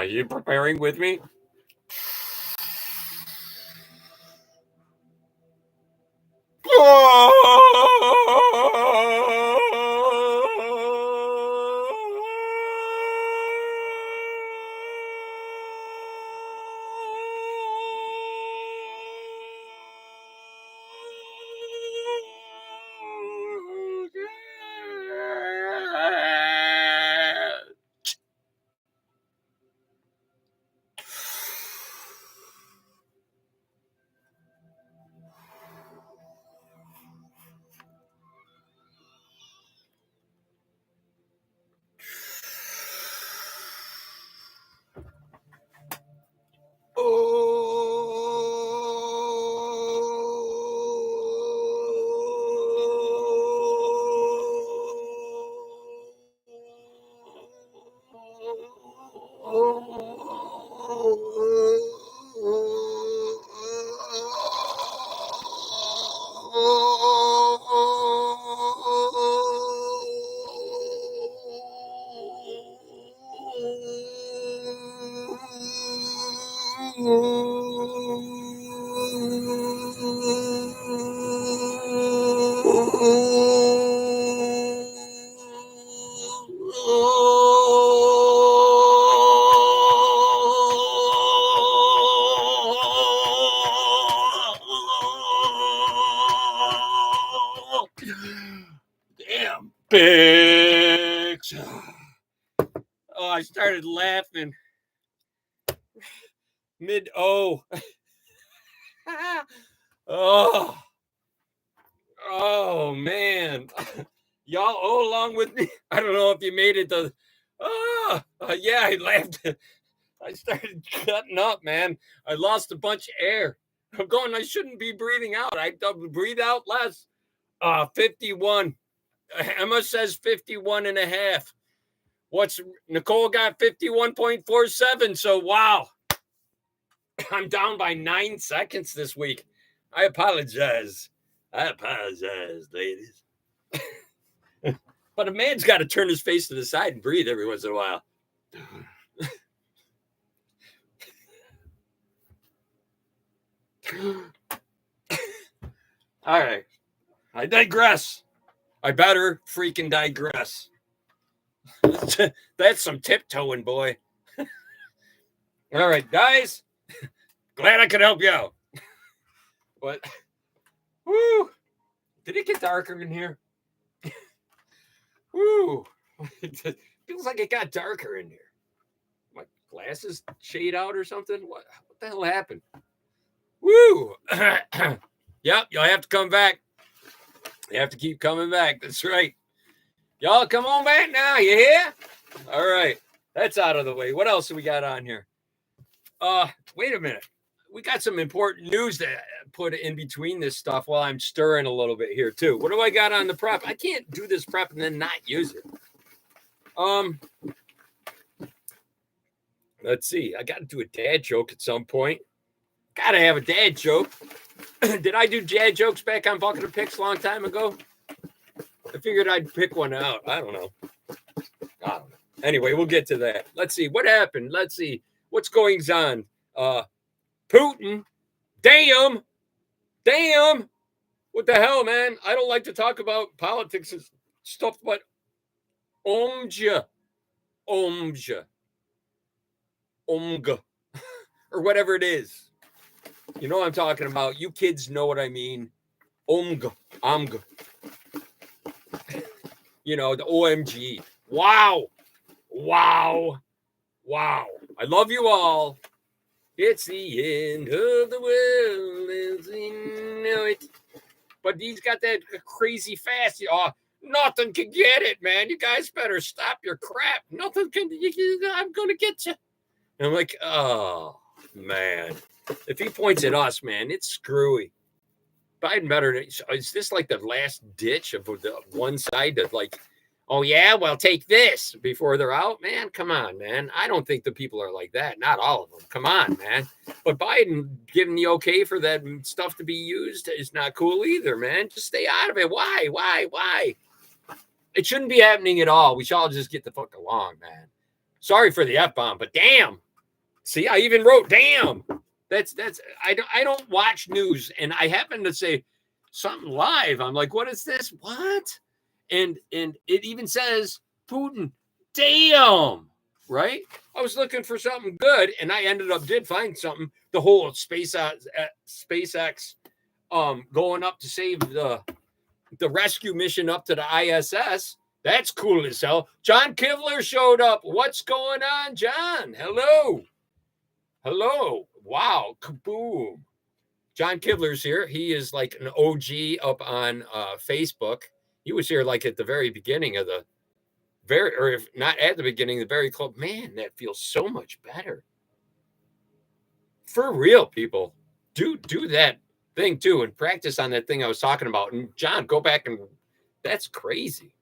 You preparing with me? Damn, bitch. Oh, I started laughing. Mid-O. Oh, man. Y'all along with me? I don't know if you made it to... yeah, I laughed. I started cutting up, man. I lost a bunch of air. I'm going, I shouldn't be breathing out. I breathe out less. 51. Emma says 51 and a half. Nicole got 51.47. So, wow. I'm down by 9 seconds this week. I apologize. Ladies. But a man's got to turn his face to the side and breathe every once in a while. All right. I digress. I better freaking digress. That's some tiptoeing, boy. All right, guys. Glad I could help you out. But, woo. Did it get darker in here? Woo. It feels like it got darker in here. My glasses shade out or something? What the hell happened? Woo. Yep, you'll have to come back. You have to keep coming back. That's right. Y'all come on back now. You hear? All right. That's out of the way. What else do we got on here? Wait a minute. We got some important news to put in between this stuff while I'm stirring a little bit here too. What do I got on the prep? I can't do this prep and then not use it. Let's see. I got to do a dad joke at some point. Got to have a dad joke. Did I do dad jokes back on Bucket of Picks a long time ago? I figured I'd pick one out. I don't know. Anyway, we'll get to that. Let's see. What happened? Let's see. What's going on? Putin. Damn. What the hell, man? I don't like to talk about politics and stuff, but Omja. Omga. Or whatever it is. You know what I'm talking about. You kids know what I mean. Omga. You know, the OMG. Wow. I love you all. It's the end of the world as we know it. But he's got that crazy fast. Nothing can get it, man. You guys better stop your crap. Nothing can. I'm going to get you. And I'm like, oh, man. If he points at us, man, it's screwy. Biden better. Is this like the last ditch of the one side that like, oh, yeah, well, take this before they're out? Man, come on, man. I don't think the people are like that. Not all of them. Come on, man. But Biden giving the okay for that stuff to be used is not cool either, man. Just stay out of it. Why? It shouldn't be happening at all. We should all just get the fuck along, man. Sorry for the F-bomb, but damn. See, I even wrote, damn. That's I don't watch news, and I happen to say something live. I'm like, what is this? What? And it even says Putin. Damn. Right? I was looking for something good, and I did find something. The whole SpaceX going up to save the rescue mission up to the ISS. That's cool as hell. John Kivler showed up. What's going on, John? Hello. Hello. Wow. Kaboom. John Kivler's here. He is like an OG up on Facebook. He was here like at the very beginning of the or if not at the beginning, the very close. Man, that feels so much better. For real, people. Do that thing too and practice on that thing I was talking about. And John, go back and that's crazy.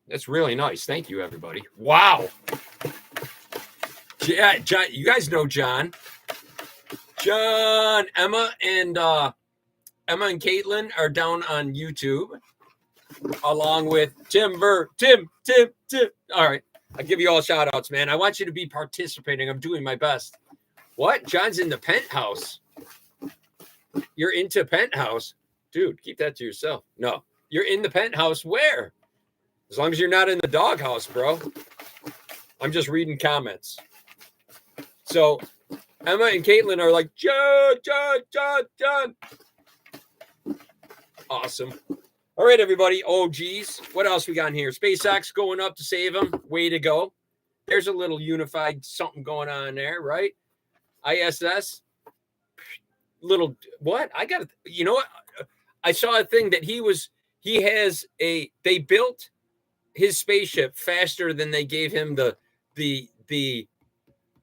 That's really nice. Thank you, everybody. Wow. Yeah, John, you guys know John. John, Emma and Caitlin are down on YouTube, along with Tim. All right. I'll give you all shout outs, man. I want you to be participating. I'm doing my best. What? John's in the penthouse. You're into penthouse. Dude, keep that to yourself. No, you're in the penthouse where? As long as you're not in the doghouse, bro. I'm just reading comments. So Emma and Caitlin are like, John. Awesome. All right, everybody. Oh, geez. What else we got in here? SpaceX going up to save them. Way to go. There's a little unified something going on there, right? ISS. Little, what? I got, you know what? I saw a thing that they built his spaceship faster than they gave him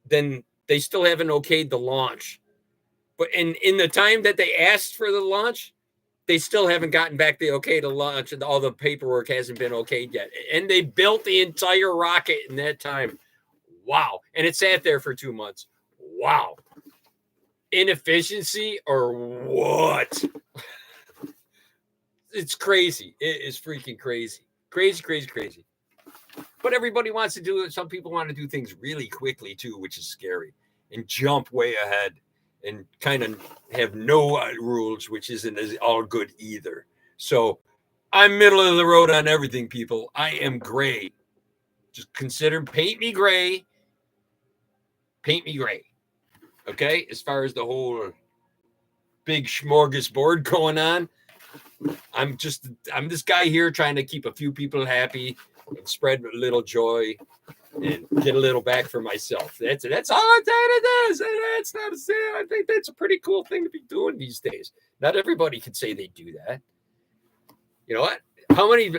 then they still haven't okayed the launch. But in the time that they asked for the launch, they still haven't gotten back the okay to launch, and all the paperwork hasn't been okayed yet. And they built the entire rocket in that time. Wow. And it sat there for 2 months. Wow. Inefficiency or what? It's crazy. It is freaking crazy. Crazy. But everybody wants to do it. Some people want to do things really quickly too, which is scary, and jump way ahead and kind of have no rules, which isn't as all good either. So I'm middle of the road on everything, people. I am gray. Just consider paint me gray. Okay? As far as the whole big smorgasbord going on, I'm this guy here trying to keep a few people happy and spread a little joy and get a little back for myself. That's all it is. That's not a sin. I think that's a pretty cool thing to be doing these days. Not everybody can say they do that. You know what? How many?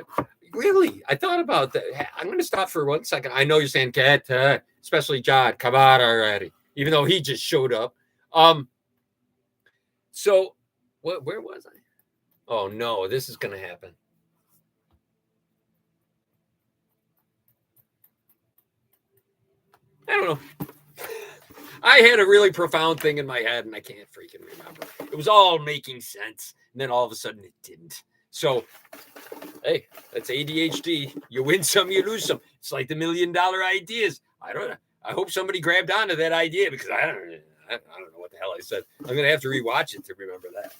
Really? I thought about that. I'm going to stop for 1 second. I know you're saying, Cat, especially John, come on already, even though he just showed up. So where was I? Oh, no, this is going to happen. I don't know. I had a really profound thing in my head, and I can't freaking remember. It was all making sense, and then all of a sudden it didn't. So, hey, that's ADHD. You win some, you lose some. It's like the $1 million ideas. I don't know. I hope somebody grabbed onto that idea because I don't know what the hell I said. I'm going to have to rewatch it to remember that.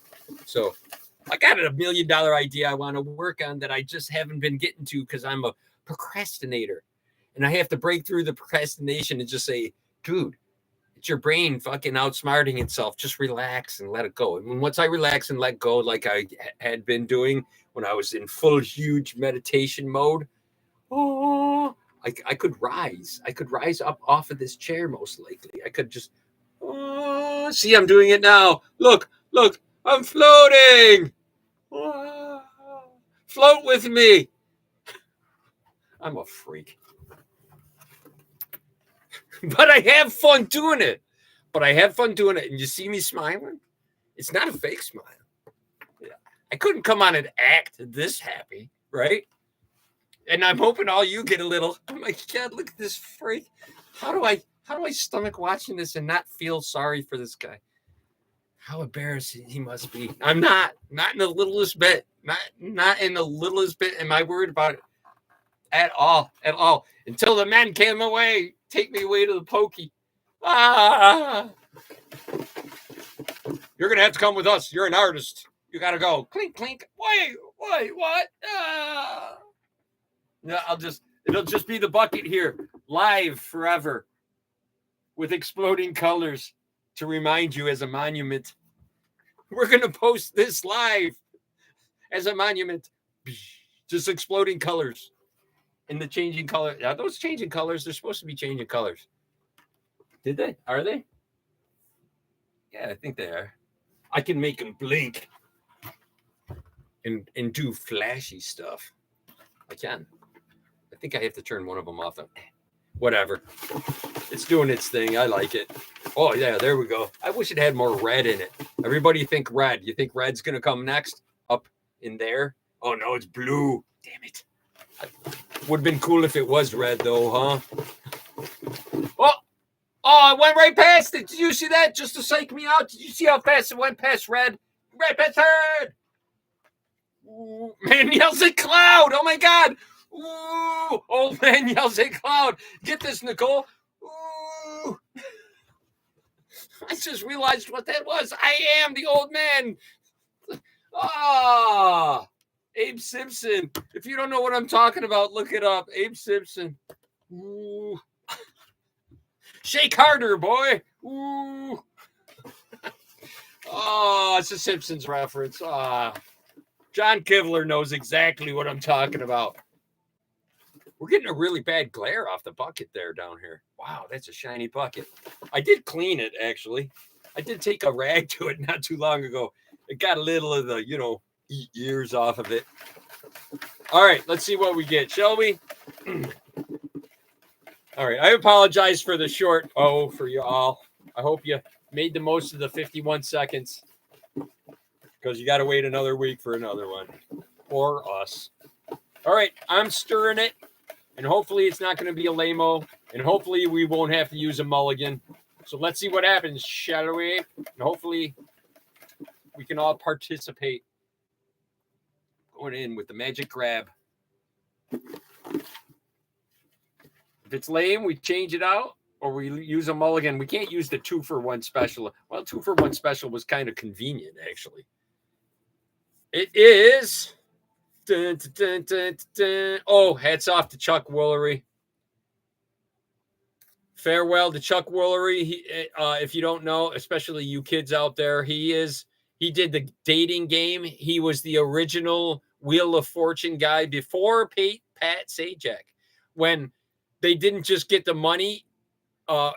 So I got a $1 million idea I want to work on that I just haven't been getting to because I'm a procrastinator. And I have to break through the procrastination and just say, dude, it's your brain fucking outsmarting itself. Just relax and let it go. And once I relax and let go, like I had been doing when I was in full, huge meditation mode, I could rise. I could rise up off of this chair, most likely. I could just, see, I'm doing it now. Look, I'm floating. Float with me. I'm a freak. But I have fun doing it. And you see me smiling? It's not a fake smile. I couldn't come on and act this happy, right? And I'm hoping all you get a little, oh my God, look at this freak. How do I stomach watching this and not feel sorry for this guy? How embarrassing he must be. I'm not in the littlest bit. Not in the littlest bit am I worried about it at all. Until the men came away Take me away to the pokey. Ah! You're going to have to come with us. You're an artist. You got to go. Clink, clink. Wait, what? Ah! No, it'll just be the bucket here, live forever, with exploding colors to remind you as a monument. We're going to post this live as a monument. Just exploding colors in the changing color. Are those changing colors? They're supposed to be changing colors. Did they? Are they? Yeah, I think they are. I can make them blink and do flashy stuff. I can. I think I have to turn one of them off. Whatever. It's doing its thing. I like it. Oh, yeah, there we go. I wish it had more red in it. Everybody think red. You think red's going to come next? Up in there? Oh, no, it's blue. Damn it. Would have been cool if it was red, though, huh? Oh, I went right past it. Did you see that? Just to psych me out. Did you see how fast it went past red? Right past third. Ooh, man yells at Cloud. Oh, my God. Ooh, old man yells at Cloud. Get this, Nicole. Ooh. I just realized what that was. I am the old man. Ah, Abe Simpson. If you don't know what I'm talking about, look it up. Abe Simpson. Ooh. Shake harder, boy. Ooh. Oh, it's a Simpsons reference. John Kivler knows exactly what I'm talking about. We're getting a really bad glare off the bucket there down here. Wow, that's a shiny bucket. I did clean it, actually. I did take a rag to it not too long ago. It got a little of the, ears off of it. All right, let's see what we get, shall we? All right, I apologize for the short for you all. I hope you made the most of the 51 seconds because you got to wait another week for another one. Or us. All right, I'm stirring it. And hopefully it's not going to be a lame-o. And hopefully we won't have to use a mulligan. So let's see what happens, shall we? And hopefully we can all participate. Going in with the magic grab. If it's lame, we change it out. Or we use a mulligan. We can't use the 2-for-1 special. Well, 2-for-1 special was kind of convenient, actually. It is... Dun, dun, dun, dun. Oh, hats off to Chuck Woolery. Farewell to Chuck Woolery. If you don't know, especially you kids out there, he did the dating game. He was the original Wheel of Fortune guy before Pat Sajak. When they didn't just get the money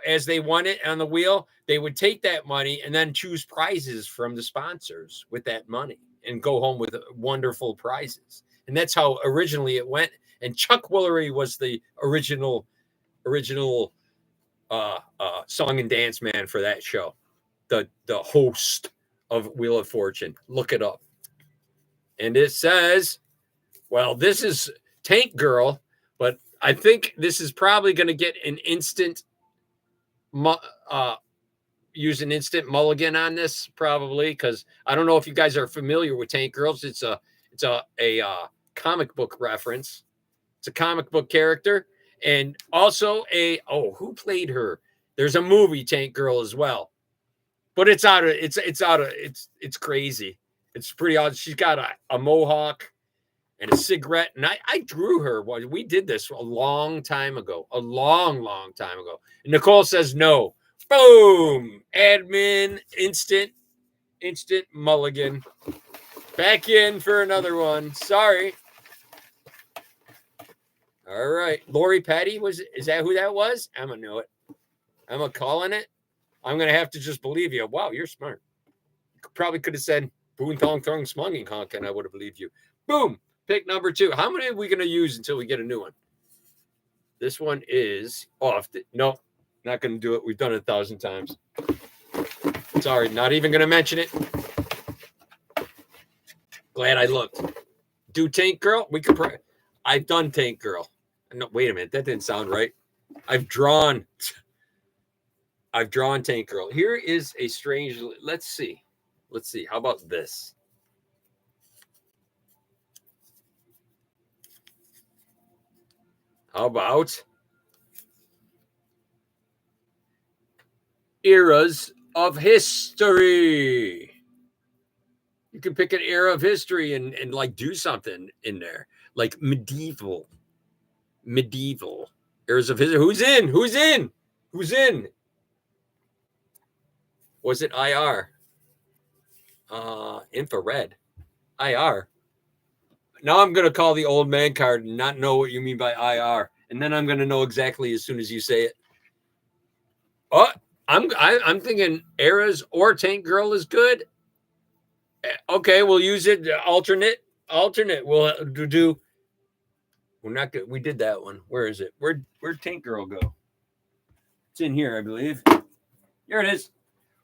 as they won it on the wheel, they would take that money and then choose prizes from the sponsors with that money and go home with wonderful prizes. And that's how originally it went. And Chuck Woolery was the original song and dance man for that show. The host of Wheel of Fortune. Look it up. And it says, well, this is Tank Girl, but I think this is probably going to get an instant use an instant mulligan on this, probably, because I don't know if you guys are familiar with Tank Girls. It's a comic book reference. It's a comic book character, and also who played her? There's a movie Tank Girl as well, but it's crazy. It's pretty odd. She's got a mohawk and a cigarette, and I drew her. We did this a long time ago, a long time ago. And Nicole says no. Boom! Admin, instant mulligan. Back in for another one. Sorry. All right. Lori Petty is that who that was? I'm going to know it. I'm going to call on it. I'm going to have to just believe you. Wow, you're smart. Probably could have said Boon Thong Thong Smunging Honk, and I would have believed you. Boom. Pick number 2. How many are we going to use until we get a new one? This one is off. No. Not going to do it. We've done it 1,000 times. Sorry, not even going to mention it. Glad I looked. Do Tank Girl? I've done Tank Girl. No, wait a minute. That didn't sound right. I've drawn Tank Girl. Here is a strange. Let's see. How about this? How about eras of history. You can pick an era of history and like do something in there, like medieval eras of history. Who's in? Who's in? Who's in? Was it IR? Infrared. IR. Now I'm gonna call the old man card and not know what you mean by IR, and then I'm gonna know exactly as soon as you say it. Oh, I'm thinking eras or Tank Girl is good. Okay, we'll use it. Alternate. We'll do. We're not good. We did that one. Where is it? Where'd Tank Girl go? It's in here, I believe. Here it is.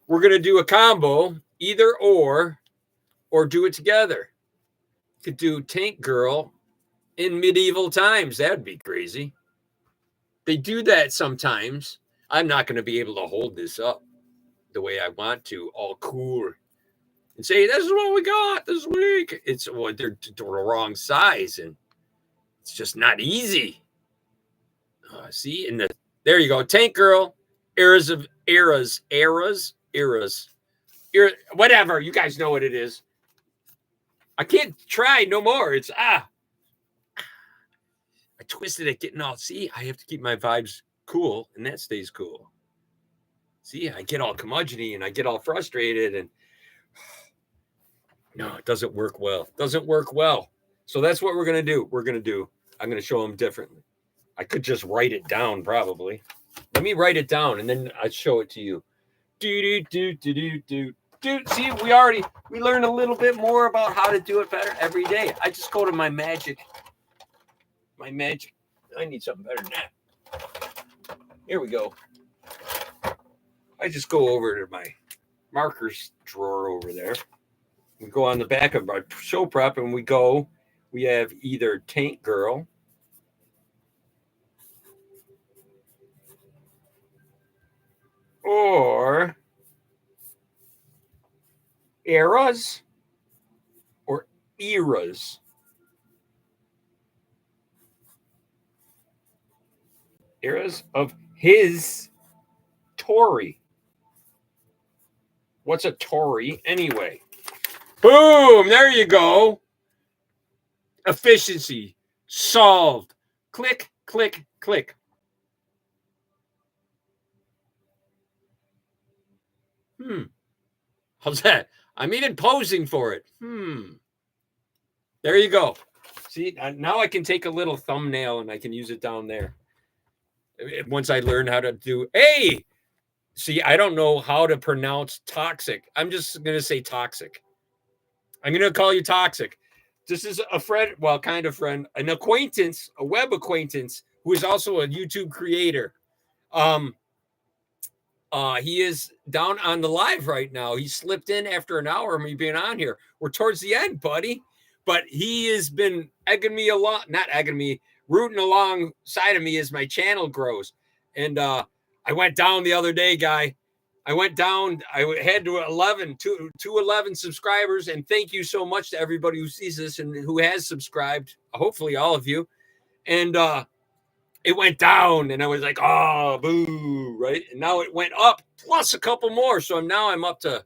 We're gonna do a combo, either or do it together. Could do Tank Girl in medieval times. That'd be crazy. They do that sometimes. I'm not going to be able to hold this up the way I want to, all cool, and say, this is what we got this week. It's well, they're the wrong size, and it's just not easy. See, there you go. Tank Girl, eras, whatever. You guys know what it is. I can't try no more. It's I twisted it getting all. See, I have to keep my vibes cool, and that stays cool. See, I get all curmudgeon-y and I get all frustrated, and no, it doesn't work well. So that's what we're gonna do. I'm gonna show them differently. I could just write it down, probably. Let me write it down, and then I show it to you. See, we learned a little bit more about how to do it better every day. I just go to my magic. I need something better than that. Here we go. I just go over to my markers drawer over there. We go on the back of my show prep, and we have either Tank Girl, or eras, or eras. Eras of his Tory. What's a Tory anyway? Boom! There you go. Efficiency solved. Click, click, click. How's that? I'm even posing for it. There you go. See, now I can take a little thumbnail and I can use it down there. Once I learn how to do, hey, see, I don't know how to pronounce toxic. I'm just going to say toxic. I'm going to call you toxic. This is a friend, well, kind of friend, an acquaintance, a web acquaintance, who is also a YouTube creator. He is down on the live right now. He slipped in after an hour of me being on here. We're towards the end, buddy. But he has been rooting alongside of me as my channel grows. And I went down the other day, guy. I went down. I had to 11 subscribers. And thank you so much to everybody who sees this and who has subscribed. Hopefully all of you. And it went down, and I was like, oh, boo, right? And now it went up, plus a couple more. So now I'm up to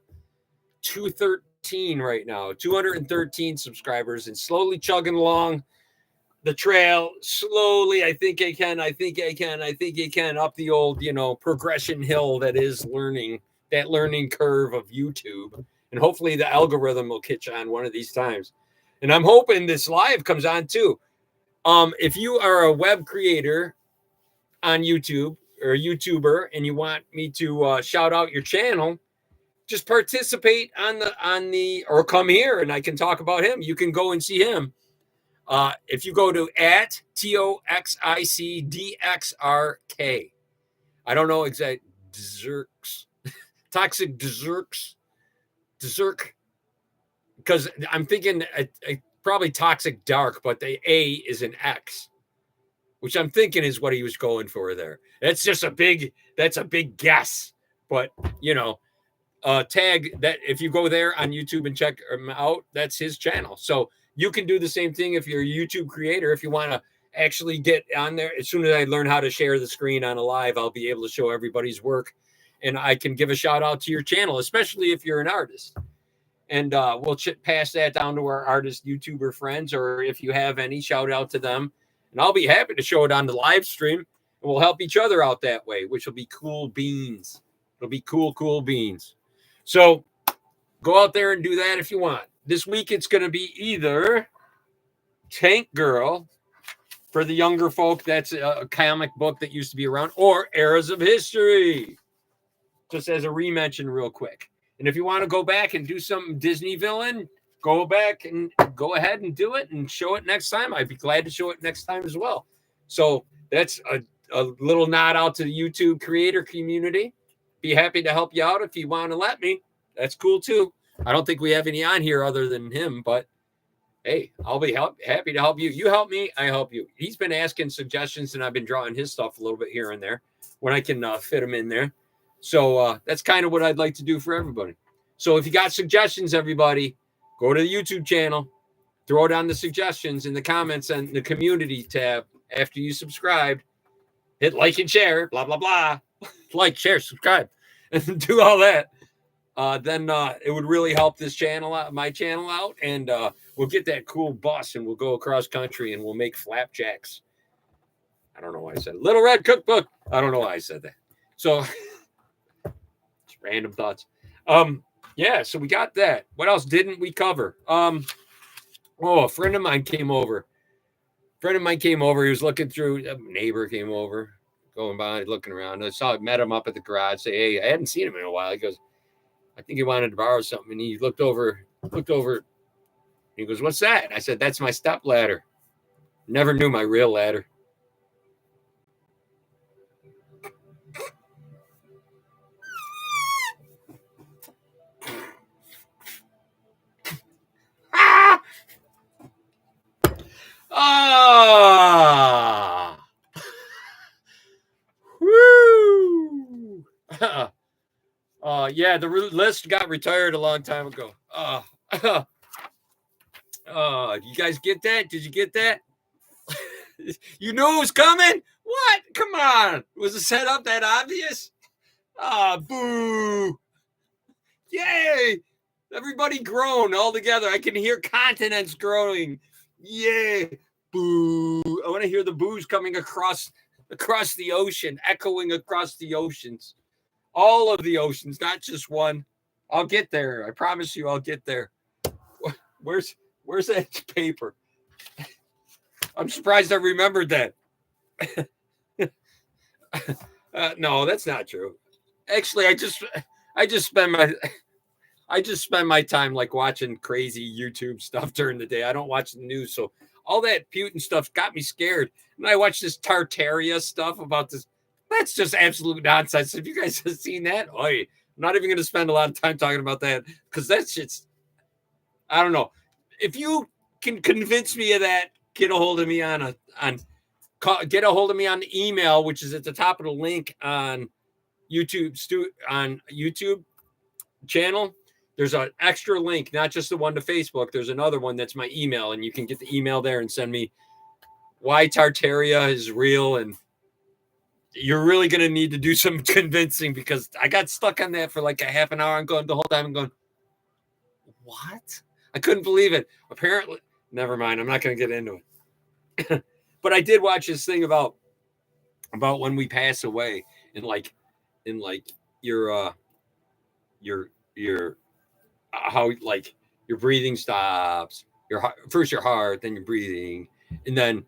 213 right now, 213 subscribers, and slowly chugging along the trail. Slowly, I think I can up the old, progression hill that is that learning curve of YouTube. And hopefully the algorithm will catch on one of these times. And I'm hoping this live comes on too. If you are a web creator on YouTube or a YouTuber and you want me to shout out your channel, just participate on the or come here and I can talk about him. You can go and see him. If you go to @TOXICDXRK, I don't know exact Dzerks, toxic Dzerks, because I'm thinking probably toxic dark, but the A is an X, which I'm thinking is what he was going for there. That's a big guess, but tag that if you go there on YouTube and check him out, that's his channel. So you can do the same thing if you're a YouTube creator. If you want to actually get on there, as soon as I learn how to share the screen on a live, I'll be able to show everybody's work and I can give a shout out to your channel, especially if you're an artist. And we'll pass that down to our artist YouTuber friends, or if you have any, shout out to them. And I'll be happy to show it on the live stream, and we'll help each other out that way, which will be cool beans. It'll be cool beans. So go out there and do that if you want. This week it's going to be either Tank Girl for the younger folk. That's a comic book that used to be around, or Eras of History. Just as a remention real quick. And if you want to go back and do some Disney villain, go back and go ahead and do it and show it next time. I'd be glad to show it next time as well. So that's a little nod out to the YouTube creator community. Be happy to help you out if you want to let me. That's cool too. I don't think we have any on here other than him, but hey, I'll be happy to help you. You help me, I help you. He's been asking suggestions, and I've been drawing his stuff a little bit here and there when I can fit him in there. So that's kind of what I'd like to do for everybody. So if you got suggestions, everybody, go to the YouTube channel, throw down the suggestions in the comments and the community tab after you subscribe. Hit like and share, blah, blah, blah. Like, share, subscribe, and do all that. Then it would really help this channel out, my channel out, and we'll get that cool bus, and we'll go across country, and we'll make flapjacks. I don't know why I said it. Little Red Cookbook. I don't know why I said that. So... random thoughts. Yeah, so we got that. What else didn't we cover? A friend of mine came over. He was looking through. A neighbor came over, going by, looking around. I met him up at the garage. Say, hey, I hadn't seen him in a while. He goes, I think he wanted to borrow something. And he looked over. He goes, what's that? And I said, that's my step ladder. Never knew my real ladder. Woo! Yeah, the list got retired a long time ago. You guys get that? Did you get that? You knew it was coming? What? Come on. Was the setup that obvious? Boo. Yay. Everybody groan all together. I can hear continents growing. Yay. Boo. I want to hear the boos coming across the ocean, echoing across the oceans. All of the oceans, not just one. I'll get there. I promise you I'll get there. Where's that paper? I'm surprised I remembered that. No, that's not true. Actually, I just spend my time like watching crazy YouTube stuff during the day. I don't watch the news, so all that Putin stuff got me scared. And I watched this Tartaria stuff about this. That's just absolute nonsense. If you guys have seen that, I'm not even going to spend a lot of time talking about that because that shit's, I don't know. If you can convince me of that, get a hold of me on the email, which is at the top of the link on YouTube channel. There's an extra link, not just the one to Facebook. There's another one that's my email, and you can get the email there and send me why Tartaria is real. And you're really going to need to do some convincing because I got stuck on that for like a half an hour. I'm going the whole time. I'm going, what? I couldn't believe it. Apparently, never mind. I'm not going to get into it. But I did watch this thing about when we pass away and like your how like your breathing stops, first your heart, then your breathing, and then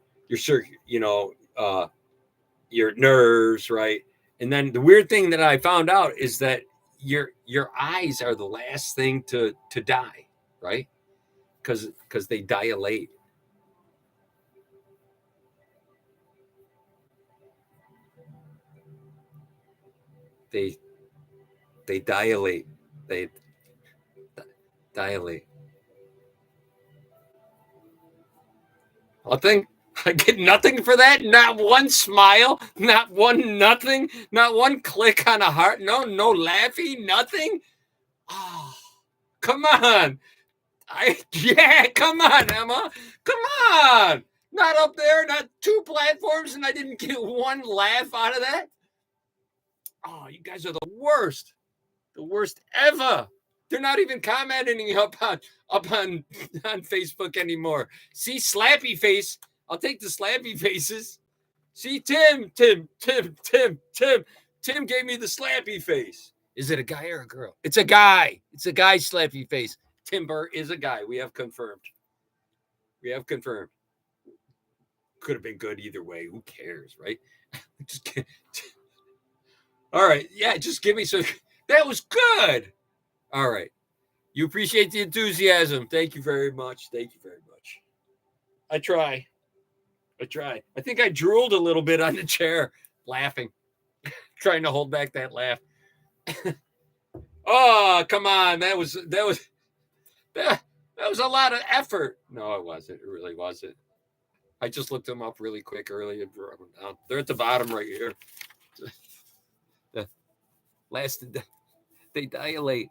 your nerves, right? And then the weird thing that I found out is that your eyes are the last thing to die, right? Because they dilate. They dilate. They dilate. Nothing. I get nothing for that. Not one smile. Not one nothing. Not one click on a heart. No laughing. Nothing. Oh, come on. Come on, Emma. Come on. Not up there. Not 2 platforms, and I didn't get one laugh out of that. Oh, you guys are the worst. The worst ever. They're not even commenting up on on Facebook anymore. See, slappy face. I'll take the slappy faces. See, Tim gave me the slappy face. Is it a guy or a girl? It's a guy. It's a guy slappy face. Timber is a guy. We have confirmed. We have confirmed. Could have been good either way. Who cares, right? Just all right. Yeah, just give me some. That was good. All right. You appreciate the enthusiasm. Thank you very much. Thank you very much. I try. I think I drooled a little bit on the chair, laughing, trying to hold back that laugh. Oh, come on. That was a lot of effort. No, it wasn't. It really wasn't. I just looked them up really quick earlier. They're at the bottom right here. They dilate.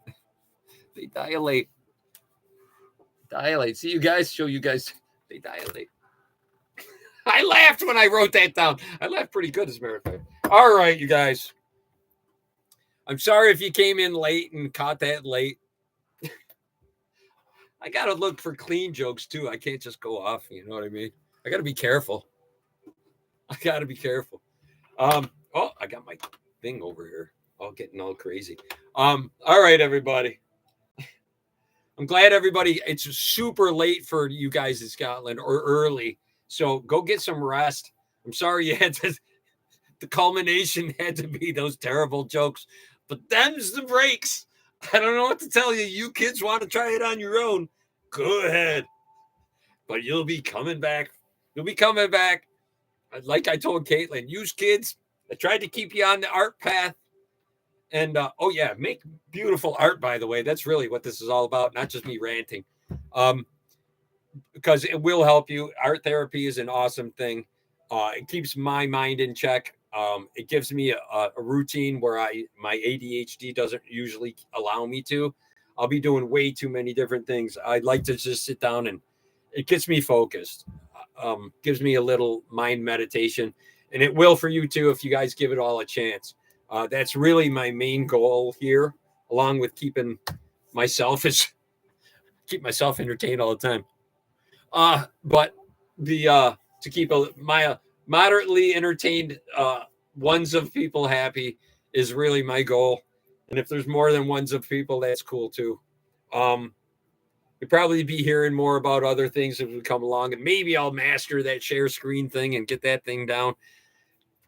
They dilate. See you guys. Show you guys. They dilate. I laughed when I wrote that down. I laughed pretty good, as a matter of fact. All right, you guys. I'm sorry if you came in late and caught that late. I got to look for clean jokes, too. I can't just go off. You know what I mean? I got to be careful. Oh, I got my thing over here. All getting all crazy. All right, everybody. I'm glad everybody, it's super late for you guys in Scotland, or early. So go get some rest. I'm sorry you had to, the culmination had to be those terrible jokes, but them's the breaks. I don't know what to tell you. You kids want to try it on your own, go ahead. But you'll be coming back. Like I told Caitlin, use kids. I tried to keep you on the art path. And, make beautiful art, by the way. That's really what this is all about, not just me ranting. Because it will help you. Art therapy is an awesome thing. It keeps my mind in check. It gives me a routine where my ADHD doesn't usually allow me to. I'll be doing way too many different things. I'd like to just sit down, and it gets me focused. Gives me a little mind meditation, and it will for you too if you guys give it all a chance. That's really my main goal here, along with keeping myself entertained all the time. But to keep my moderately entertained ones of people happy is really my goal. And if there's more than ones of people, that's cool too. You'll probably be hearing more about other things as we come along, and maybe I'll master that share screen thing and get that thing down.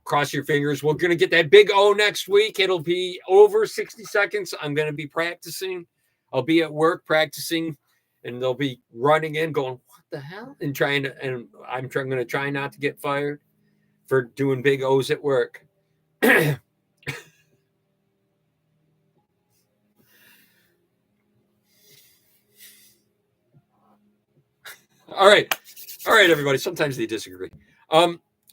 Cross your fingers. We're going to get that big O next week. It'll be over 60 seconds. I'm going to be practicing. I'll be at work practicing, and they'll be running in going, what the hell? And I'm going to try not to get fired for doing big O's at work. All right, everybody. Sometimes they disagree.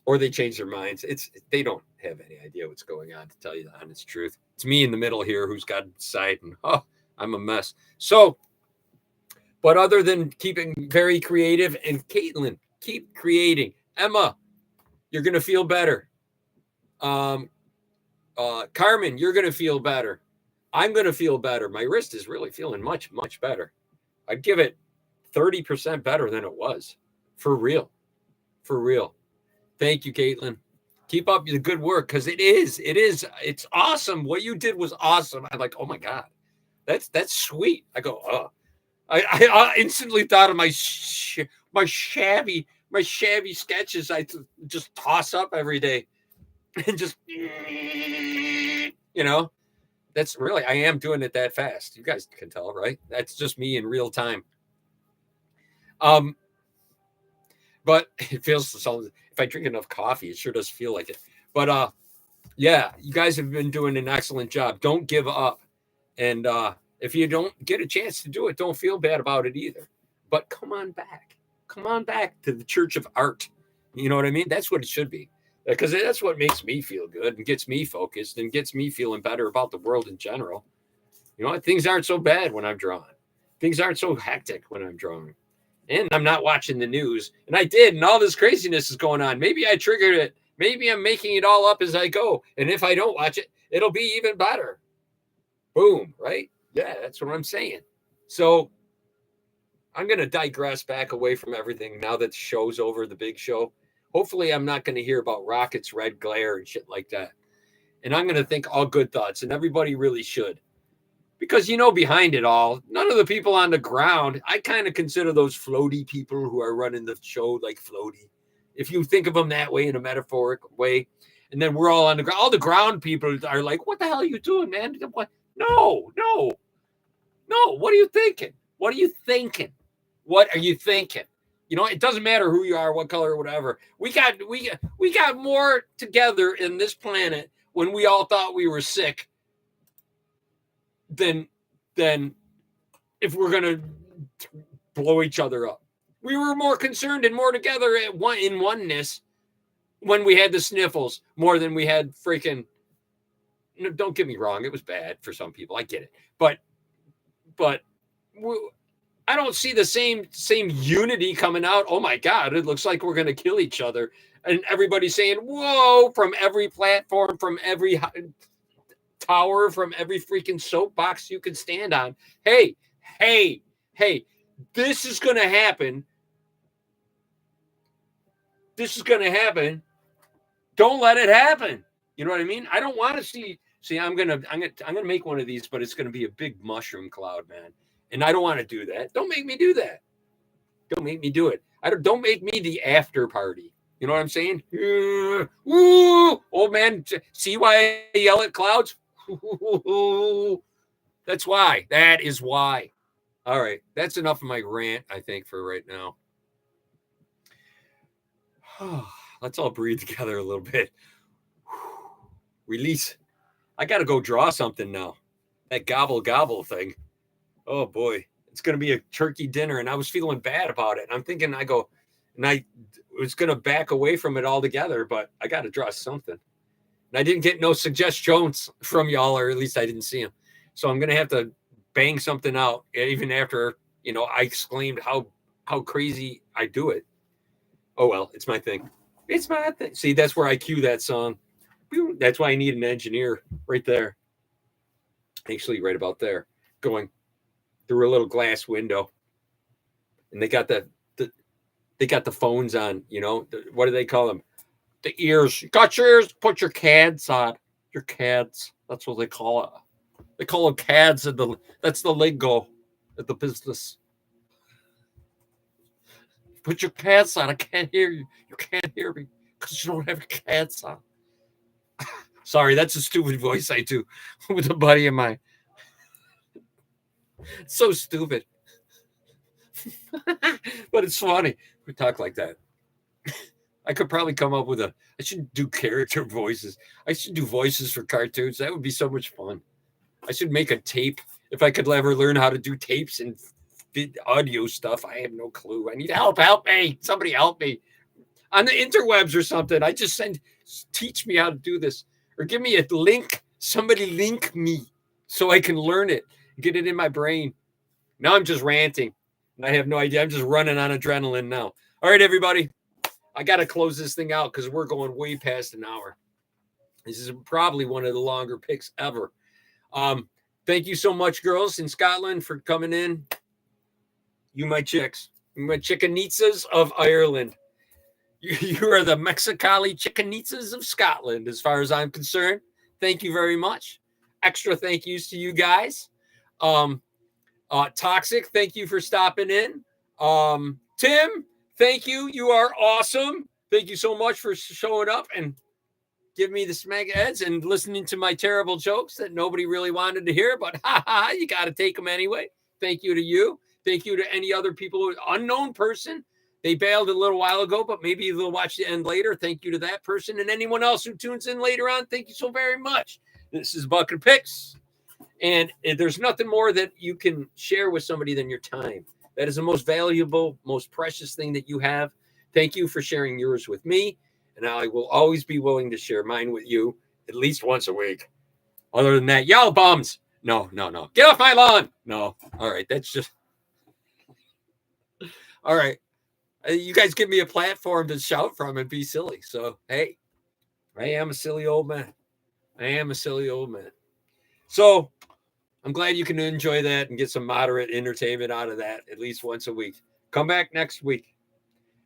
Or they change their minds. They don't have any idea what's going on, to tell you the honest truth. It's me in the middle here who's got to decide, and I'm a mess. So, but other than keeping very creative, and Caitlin, keep creating. Emma, you're going to feel better. Carmen, you're going to feel better. I'm going to feel better. My wrist is really feeling much, much better. I'd give it 30% better than it was. For real. Thank you, Caitlin. Keep up the good work, because it's awesome. What you did was awesome. I'm like, oh my God, that's sweet. I go, oh, I instantly thought of my shabby sketches. I just toss up every day, and just, that's really, I am doing it that fast. You guys can tell, right? That's just me in real time. But it feels so. If I drink enough coffee, it sure does feel like it. But yeah, you guys have been doing an excellent job. Don't give up. And if you don't get a chance to do it, don't feel bad about it either. But come on back to the Church of Art. You know what I mean? That's what it should be, because that's what makes me feel good and gets me focused and gets me feeling better about the world in general. You know, things aren't so bad when I'm drawing. Things aren't so hectic when I'm drawing. And I'm not watching the news. And I did, and all this craziness is going on. Maybe I triggered it. Maybe I'm making it all up as I go. And if I don't watch it, it'll be even better. Boom, right? Yeah, that's what I'm saying. So I'm going to digress back away from everything now that the show's over, the big show. Hopefully, I'm not going to hear about rockets, red glare, and shit like that. And I'm going to think all good thoughts, and everybody really should. Because, behind it all, none of the people on the ground, I kind of consider those floaty people who are running the show like floaty. If you think of them that way in a metaphoric way, and then we're all on the ground, all the ground people are like, what the hell are you doing, man? No. What are you thinking? What are you thinking? What are you thinking? It doesn't matter who you are, what color, whatever. We got more together in this planet when we all thought we were sick than if we're gonna blow each other up. We were more concerned and more together in oneness when we had the sniffles more than we had freaking. Don't get me wrong, it was bad for some people. I get it, but I don't see the same unity coming out. Oh my God, it looks like we're going to kill each other. And everybody's saying, whoa, from every platform, from every tower, from every freaking soapbox you can stand on. Hey, this is going to happen. This is going to happen. Don't let it happen. You know what I mean? I don't want to see, I'm going to make one of these, but it's going to be a big mushroom cloud, man. And I don't want to do that. Don't make me do that. Don't make me do it. Don't make me the after party. You know what I'm saying? Ooh, old man, see why I yell at clouds? That's why. That is why. All right. That's enough of my rant, I think, for right now. Let's all breathe together a little bit. Release. I got to go draw something now. That gobble thing. Oh boy, it's going to be a turkey dinner. And I was feeling bad about it. And I'm thinking, I was going to back away from it altogether, but I got to draw something. And I didn't get no suggestions from y'all, or at least I didn't see them. So I'm going to have to bang something out, even after, I exclaimed how crazy I do it. Oh, well, it's my thing. It's my thing. See, that's where I cue that song. That's why I need an engineer right there. Actually, right about there, going through a little glass window, and they got the phones on. What do they call them? The ears. You got your ears. Put your CADs on. Your CADs. That's what they call it. They call them CADs. That's the lingo at the business. Put your CADs on. I can't hear you. You can't hear me because you don't have your CADs on. Sorry, that's a stupid voice I do with a buddy of mine. It's so stupid. But it's funny. We talk like that. I could probably come up with I should do character voices. I should do voices for cartoons. That would be so much fun. I should make a tape. If I could ever learn how to do tapes and audio stuff, I have no clue. I need help. Help me. Somebody help me. On the interwebs or something. I just teach me how to do this. Or give me a link. Somebody link me so I can learn it. Get it in my brain. Now I'm just ranting. I have no idea. I'm just running on adrenaline now. All right, everybody. I got to close this thing out because we're going way past an hour. This is probably one of the longer picks ever. Thank you so much, girls in Scotland, for coming in. You my chicks. You my chickenitzas of Ireland. You are the Mexicali chickenitzas of Scotland, as far as I'm concerned. Thank you very much. Extra thank yous to you guys. Toxic, thank you for stopping in. Tim, thank you. You are awesome. Thank you so much for showing up and giving me the smack heads and listening to my terrible jokes that nobody really wanted to hear, but you got to take them anyway. Thank you to you. Thank you to any other people, unknown person. They bailed a little while ago, but maybe they'll watch the end later. Thank you to that person and anyone else who tunes in later on. Thank you so very much. This is Buck and Picks. And there's nothing more that you can share with somebody than your time. That is the most valuable, most precious thing that you have. Thank you for sharing yours with me. And I will always be willing to share mine with you at least once a week. Other than that, y'all bums. No. Get off my lawn. No. All right. That's just. All right. You guys give me a platform to shout from and be silly. So, hey, I am a silly old man. I am a silly old man. So I'm glad you can enjoy that and get some moderate entertainment out of that at least once a week. Come back next week.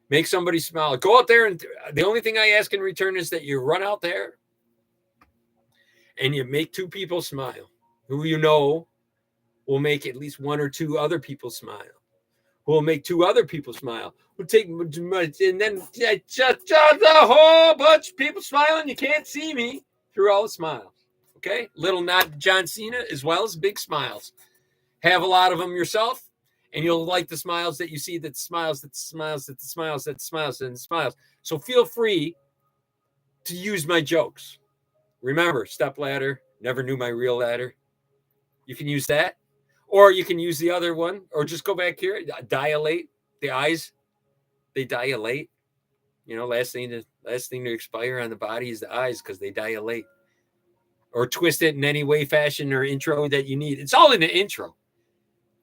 Make somebody smile. Go out there, and the only thing I ask in return is that you run out there and you make 2 people smile who you know will make at least 1 or 2 other people smile. Who will make 2 other people smile. We'll take, and then just a whole bunch of people smiling. You can't see me through all the smiles. Okay? Little nod to John Cena as well as big smiles. Have a lot of them yourself, and you'll like the smiles that you see, that smiles, that smiles, that smiles, that smiles, and smiles. So feel free to use my jokes. Remember, stepladder, never knew my real ladder. You can use that. Or you can use the other one, or just go back here, dilate the eyes. They dilate. You know, last thing to expire on the body is the eyes because they dilate. Or twist it in any way, fashion, or intro that you need. It's all in the intro.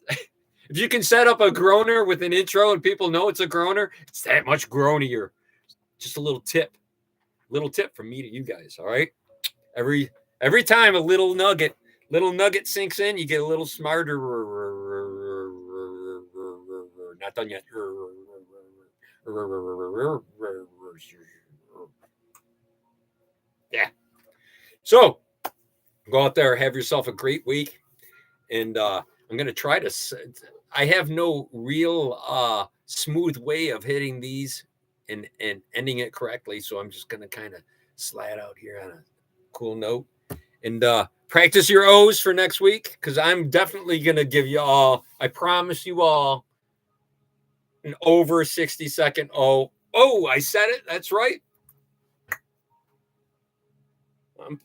If you can set up a groaner with an intro and people know it's a groaner, it's that much groanier. Just a little tip from me to you guys. All right. Every time a little nugget sinks in, you get a little smarter. Not done yet. Yeah. So go out there, have yourself a great week. And I'm going to try to, I have no real smooth way of hitting these and ending it correctly. So I'm just going to kind of slide out here on a cool note. And practice your O's for next week, because I'm definitely going to give you all, I promise you all, an over 60-second O. Oh, I said it. That's right.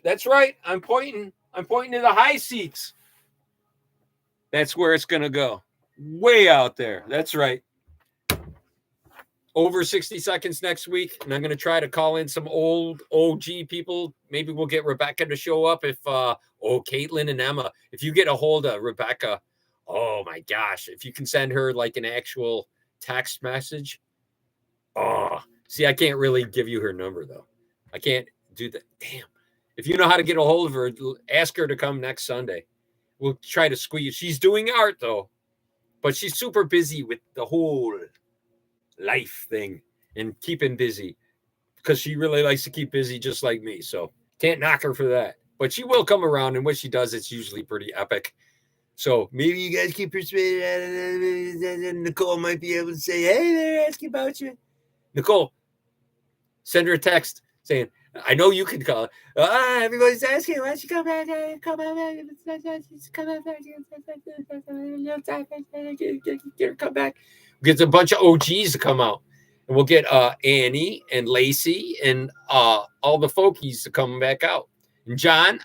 That's right. I'm pointing to the high seats. That's where it's going to go. Way out there. That's right. Over 60 seconds next week, and I'm going to try to call in some old OG people. Maybe we'll get Rebecca to show up if Caitlin and Emma. If you get a hold of Rebecca, oh my gosh, if you can send her like an actual text message. Oh, see, I can't really give you her number though. I can't do that. Damn. If you know how to get a hold of her, ask her to come next Sunday. We'll try to squeeze. She's doing art though, but she's super busy with the whole life thing and keeping busy, because she really likes to keep busy just like me. So can't knock her for that, but she will come around, and what she does, it's usually pretty epic. So maybe you guys keep persuading. Nicole might be able to say, hey, they're asking about you. Nicole, send her a text saying, I know you can call. Everybody's asking, why don't you come back? Come back. Get her come back. Get a bunch of OGs to come out. And we'll get Annie and Lacey and all the folkies to come back out. And John,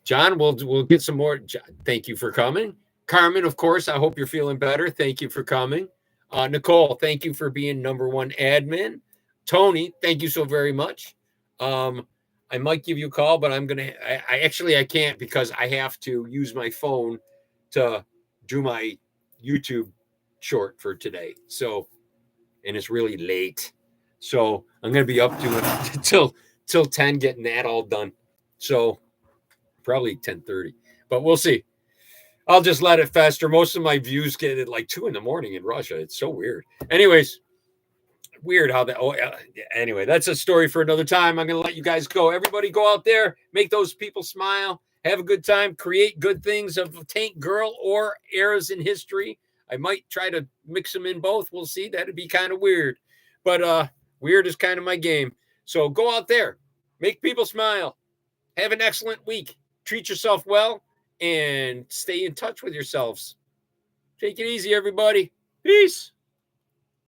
John, we'll get some more. John, thank you for coming. Carmen, of course, I hope you're feeling better. Thank you for coming. Nicole, thank you for being #1 admin. Tony, thank you so very much. I might give you a call, but I can't, because I have to use my phone to do my YouTube short for today. So, and it's really late. So I'm going to be up to it till 10, getting that all done. So probably 10:30, but we'll see. I'll just let it fester. Most of my views get at like 2 a.m. in Russia. It's so weird. Anyways, weird how that. Anyway, that's a story for another time. I'm going to let you guys go. Everybody go out there, make those people smile, have a good time, create good things of Tank Girl or eras in history. I might try to mix them in both. We'll see. That'd be kind of weird, but weird is kind of my game. So go out there, make people smile, have an excellent week, treat yourself well, and stay in touch with yourselves. Take it easy, everybody. Peace.